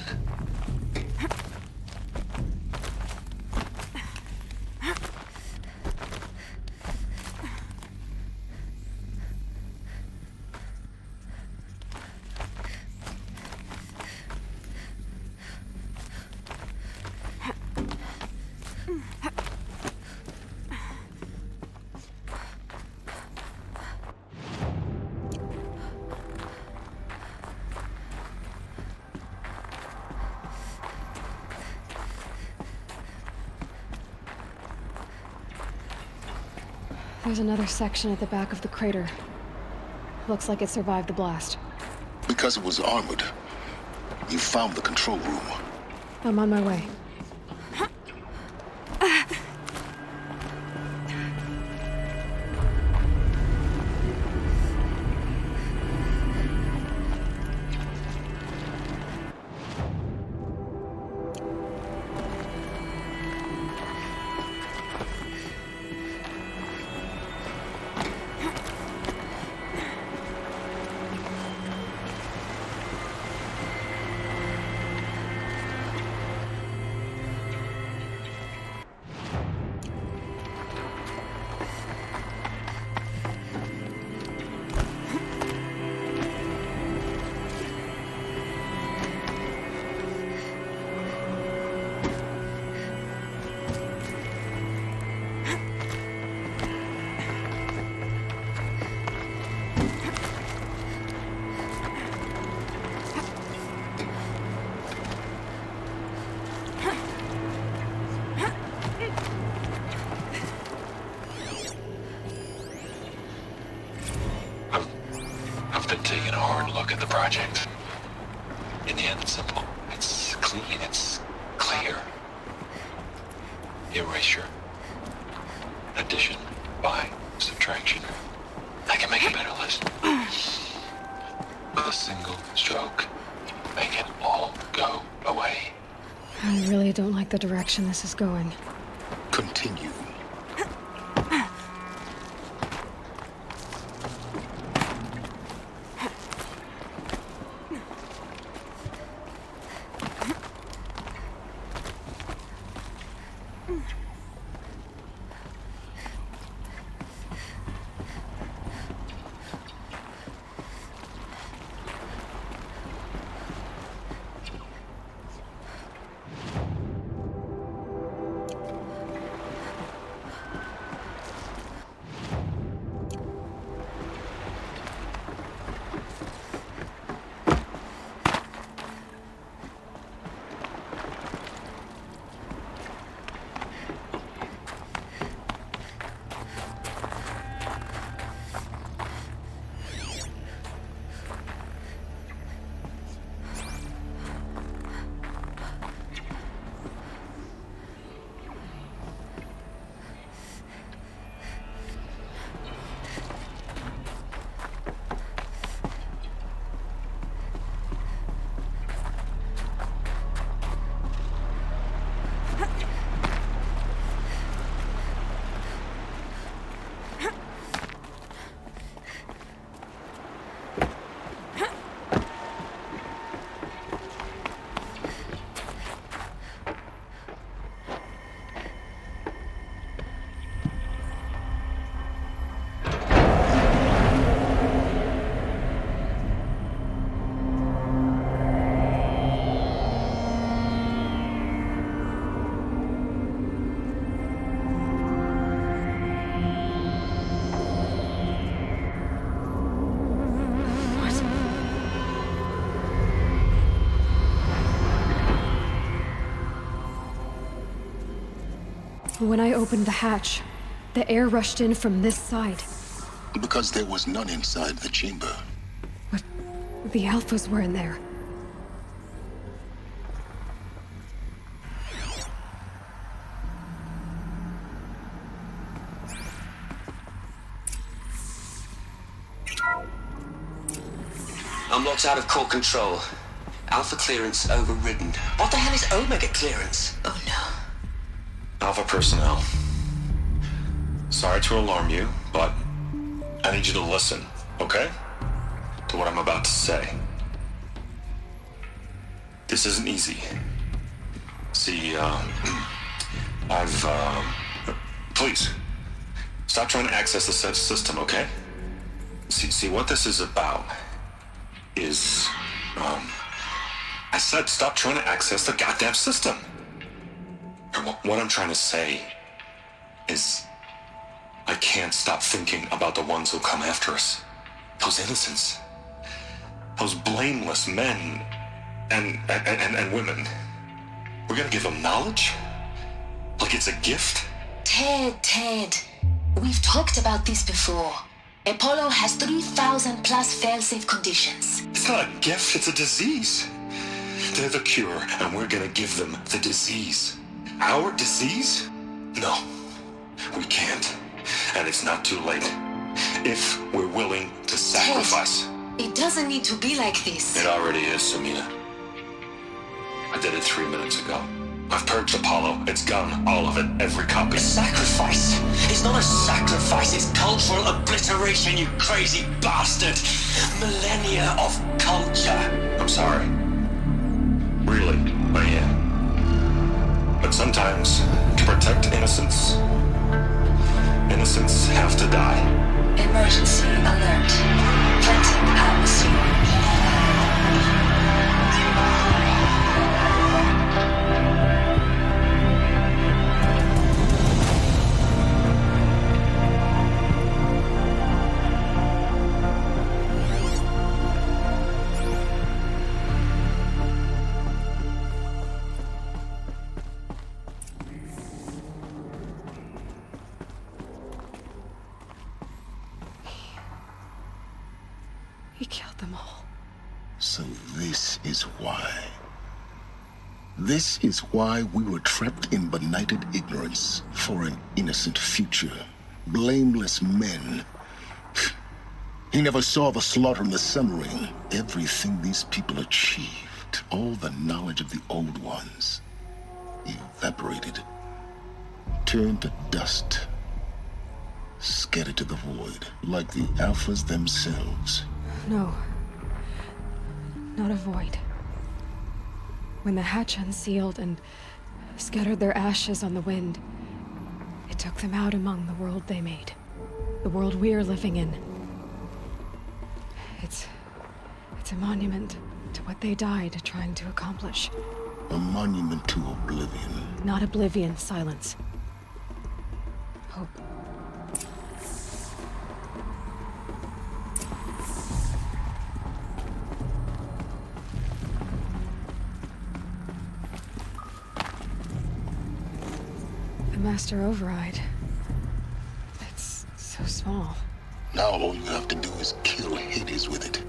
There's another section at the back of the crater. Looks like it survived the blast. Because it was armored. You found the control room. I'm on my way. project. In the end, it's simple. It's clean. It's clear. Erasure. Addition. By. Subtraction. I can make a better list. With a single stroke, make it all go away. I really don't like the direction this is going. Continue. When I opened the hatch, the air rushed in from this side. Because there was none inside the chamber. But the Alphas were in there. Unlocked out of core control. Alpha clearance overridden. What the hell is Omega clearance? Oh no. Alpha personnel. Sorry to alarm you, but I need you to listen, okay? To what I'm about to say. This isn't easy. See, please, stop trying to access the system, okay? See, what this is about is, I said stop trying to access the goddamn system. What I'm trying to say is I can't stop thinking about the ones who come after us. Those innocents. Those blameless men and women. We're gonna give them knowledge? Like it's a gift? Ted. We've talked about this before. Apollo has 3,000 plus fail-safe conditions. It's not a gift, it's a disease. They're the cure, and we're gonna give them the disease. Our disease? No, we can't. And it's not too late. If we're willing to sacrifice. Ted, it doesn't need to be like this. It already is, Samina. I did it 3 minutes ago. I've purged Apollo. It's gone. All of it. Every copy. A sacrifice? It's not a sacrifice, it's cultural obliteration, you crazy bastard! Millennia of culture! I'm sorry. Really, I am. But sometimes, to protect innocence, innocents have to die. Emergency alert. Planting atmosphere. He killed them all. So this is why. This is why we were trapped in benighted ignorance for an innocent future. Blameless men. He never saw the slaughter and the summering. Everything these people achieved, all the knowledge of the old ones, evaporated, turned to dust, scattered to the void, like the Alphas themselves. No. Not a void. When the hatch unsealed and scattered their ashes on the wind, it took them out among the world they made. The world we're living in. It's a monument to what they died trying to accomplish. A monument to oblivion. Not oblivion, silence. Hope. The Master Override. It's so small. Now all you have to do is kill Hades with it.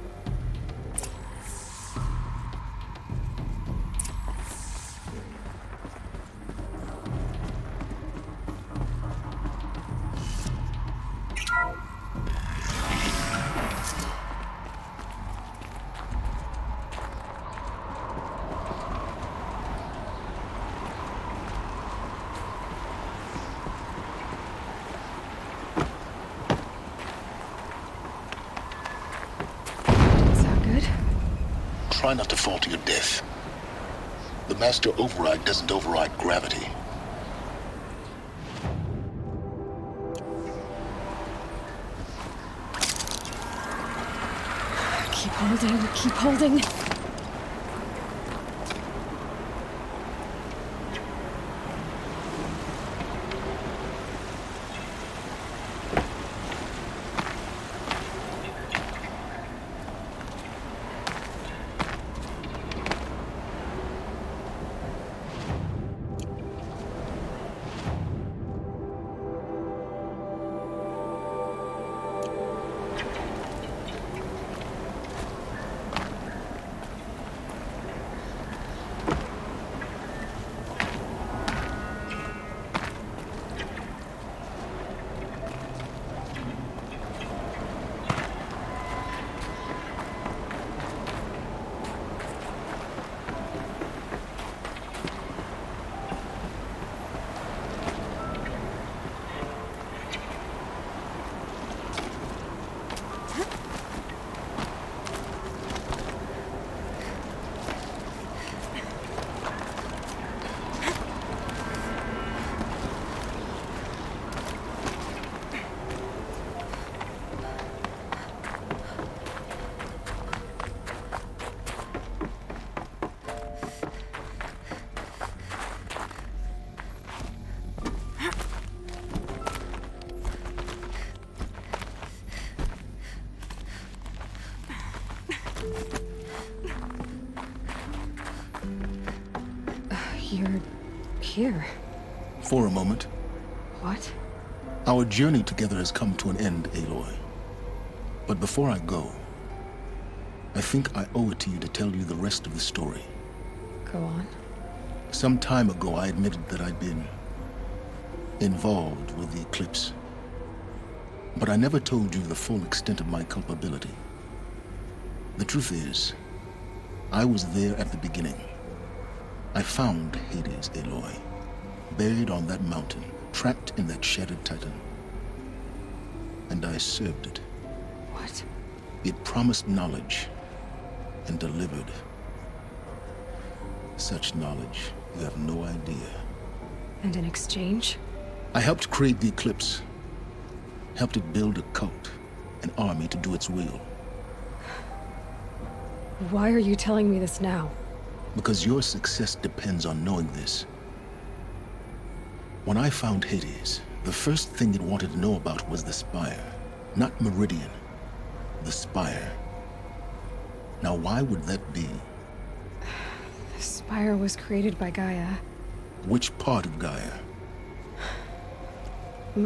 Try not to fall to your death. The Master Override doesn't override gravity. Keep holding, keep holding. You're here. For a moment. What? Our journey together has come to an end, Aloy. But before I go, I think I owe it to you to tell you the rest of the story. Go on. Some time ago, I admitted that I'd been involved with the eclipse. But I never told you the full extent of my culpability. The truth is, I was there at the beginning. I found Hades, Aloy, buried on that mountain, trapped in that shattered titan. And I served it. What? It promised knowledge and delivered. Such knowledge, you have no idea. And in exchange? I helped create the eclipse. Helped it build a cult, an army to do its will. Why are you telling me this now? Because your success depends on knowing this. When I found Hades, the first thing it wanted to know about was the Spire. Not Meridian. The Spire. Now why would that be? The Spire was created by Gaia. Which part of Gaia?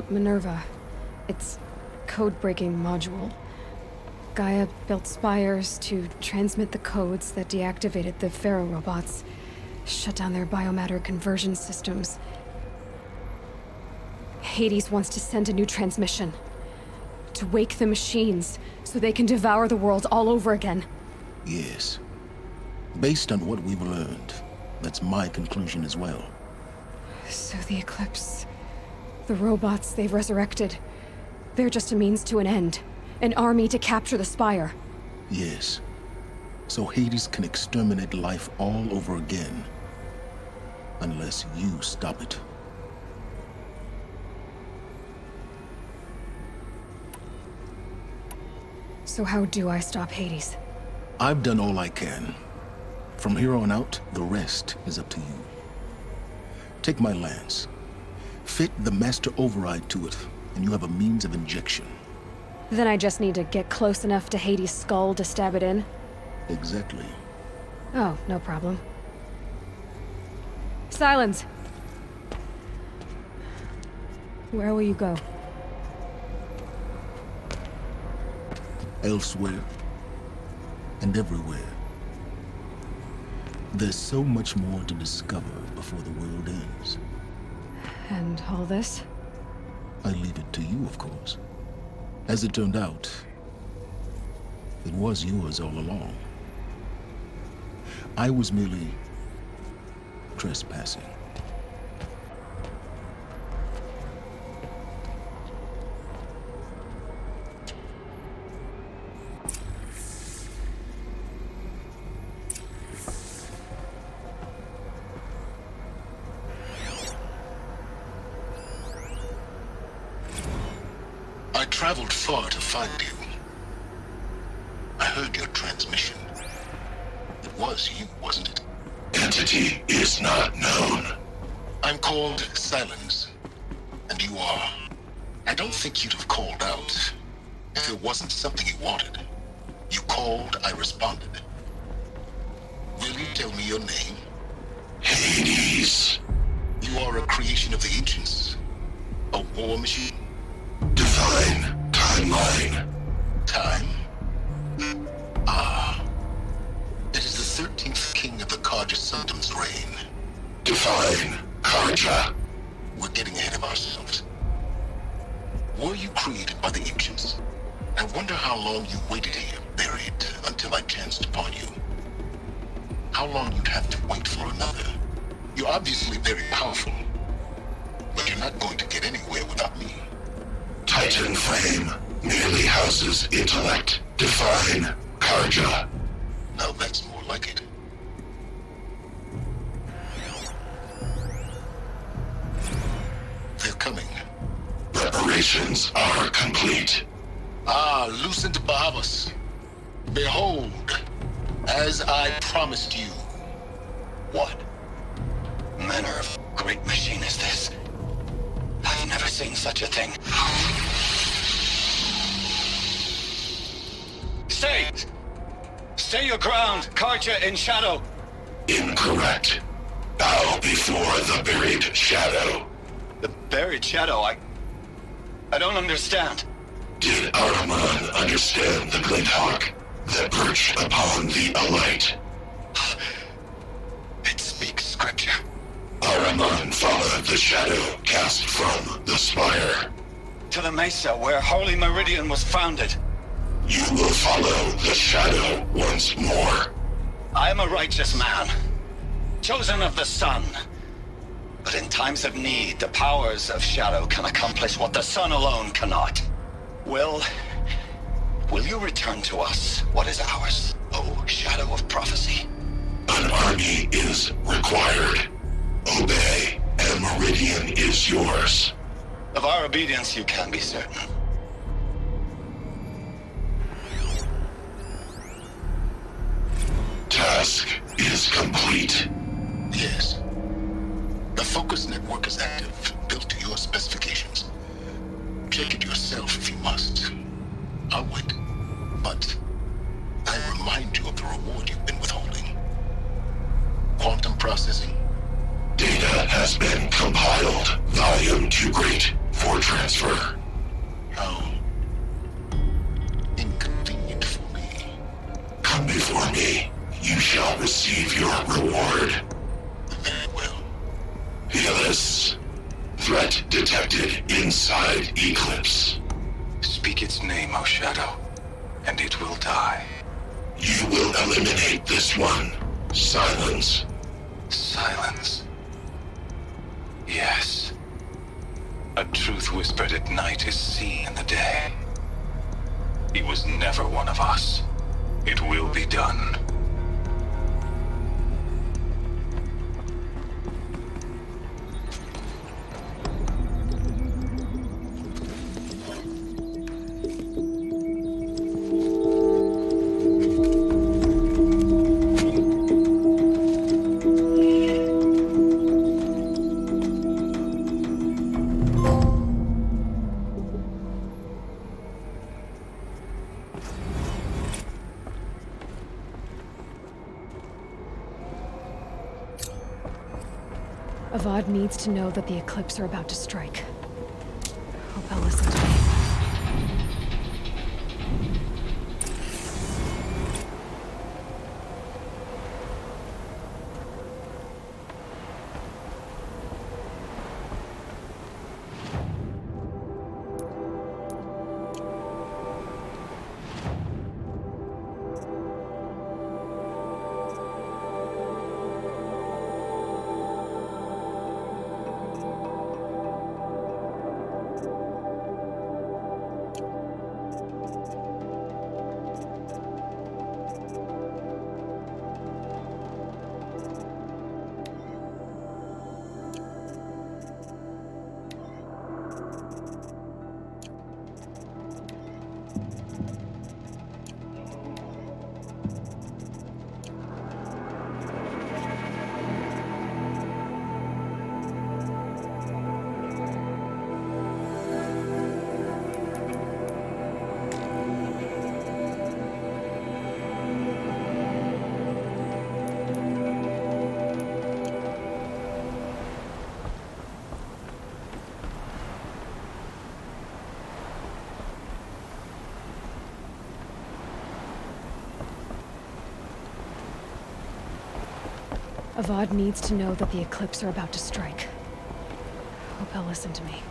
Minerva. Its code-breaking module. Gaia built spires to transmit the codes that deactivated the Pharaoh robots, shut down their biomatter conversion systems. Hades wants to send a new transmission. To wake the machines, so they can devour the world all over again. Yes. Based on what we've learned, that's my conclusion as well. So the Eclipse... the robots they've resurrected... they're just a means to an end. An army to capture the Spire. Yes. So Hades can exterminate life all over again. Unless you stop it. So how do I stop Hades? I've done all I can. From here on out, the rest is up to you. Take my lance. Fit the master override to it, and you have a means of injection. Then I just need to get close enough to Hades' skull to stab it in? Exactly. Oh, no problem. Silence! Where will you go? Elsewhere. And everywhere. There's so much more to discover before the world ends. And all this? I leave it to you, of course. As it turned out, it was yours all along. I was merely trespassing. I traveled far to find you. I heard your transmission. It was you, wasn't it? Entity is not known. I'm called Silence. And you are. I don't think you'd have called out if it wasn't something you wanted. You called, I responded. Will you tell me your name? Hades. You are a creation of the ancients. A war machine? Divine timeline. Time? Ah. It is the 13th king of the Karja Sanctum's reign. Divine Karja. We're getting ahead of ourselves. Were you created by the ancients? I wonder how long you waited here, buried, until I chanced upon you. How long you'd have to wait for another. You're obviously very powerful. But you're not going to get anywhere without me. Titan Flame merely houses intellect. Divine Karja. Now that's more like it. They're coming. Preparations are complete. Ah, Lucent Bahavas. Behold, as I promised you. What manner of great machine is this? I've never seen such a thing. Stay! Stay your ground, Karja in shadow! Incorrect. Bow before the buried shadow. The buried shadow? I don't understand. Did Ahriman understand the glint hawk that perched upon the alight? It speaks scripture. Ahriman followed the shadow cast from the spire. To the mesa where Holy Meridian was founded. You will follow the shadow once more. I am a righteous man, chosen of the sun. But in times of need, the powers of shadow can accomplish what the sun alone cannot. Will you return to us what is ours, O shadow of prophecy? An army is required. Obey, and Meridian is yours. Of our obedience you can be certain. Task is complete. Yes. The focus network is active, built to your specifications. Check it yourself if you must. I'll wait. But I remind you of the reward you've been withholding. Quantum processing. Data has been compiled. Volume too great for transfer. How inconvenient for me, you shall receive your reward. Very well. Helis, threat detected inside Eclipse. Speak its name, O Shadow, and it will die. You will eliminate this one. Silence. Silence. Yes. A truth whispered at night is seen in the day. He was never one of us. It will be done. Avad needs to know that the Eclipse are about to strike. Hope he'll listen to me. Avad needs to know that the Eclipse are about to strike. Hope he'll listen to me.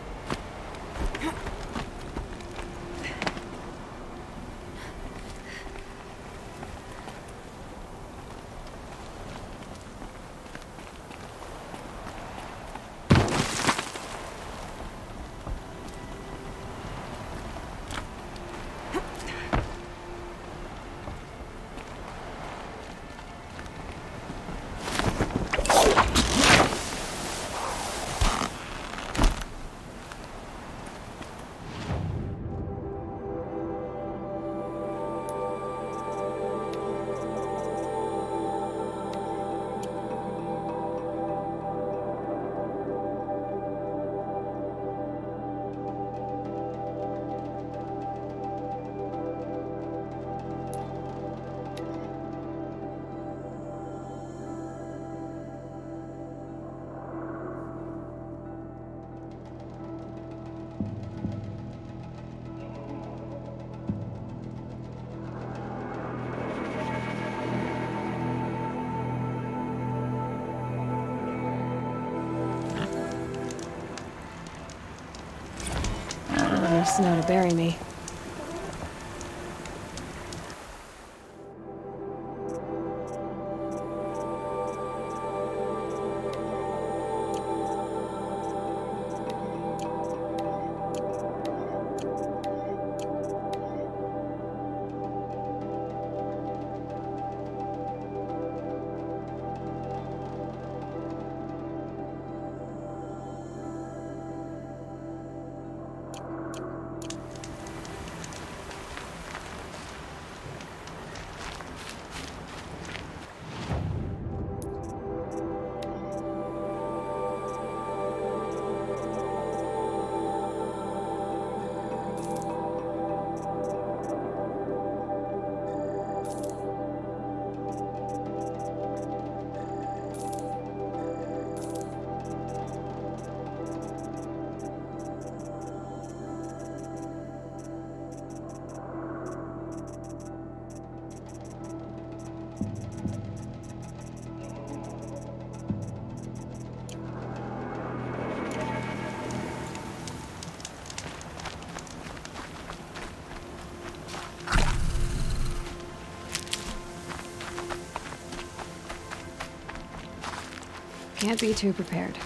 Snow to bury me. Can't be too prepared.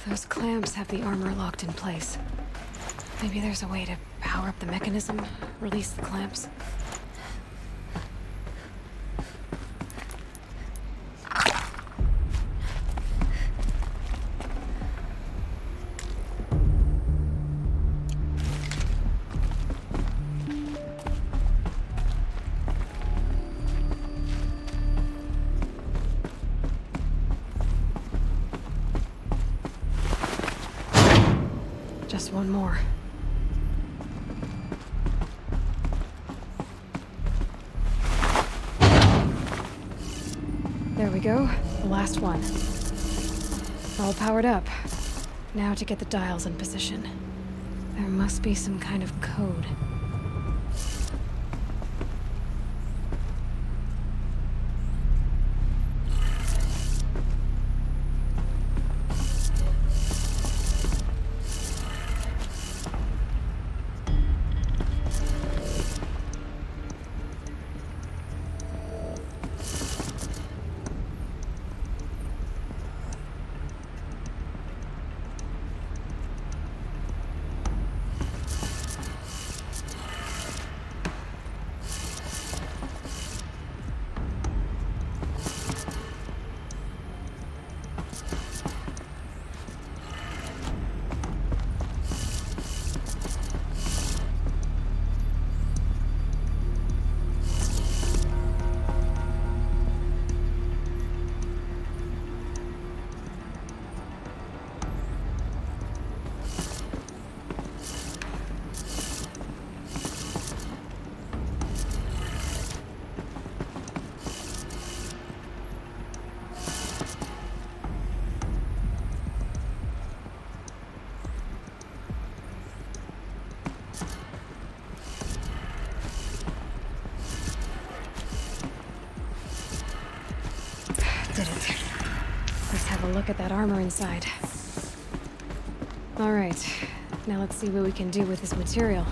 Those clamps have the armor locked in place. Maybe there's a way to power up the mechanism, release the clamps. Just one more. There we go. The last one. All powered up. Now to get the dials in position. There must be some kind of code. Did it. Let's have a look at that armor inside. All right, now let's see what we can do with this material.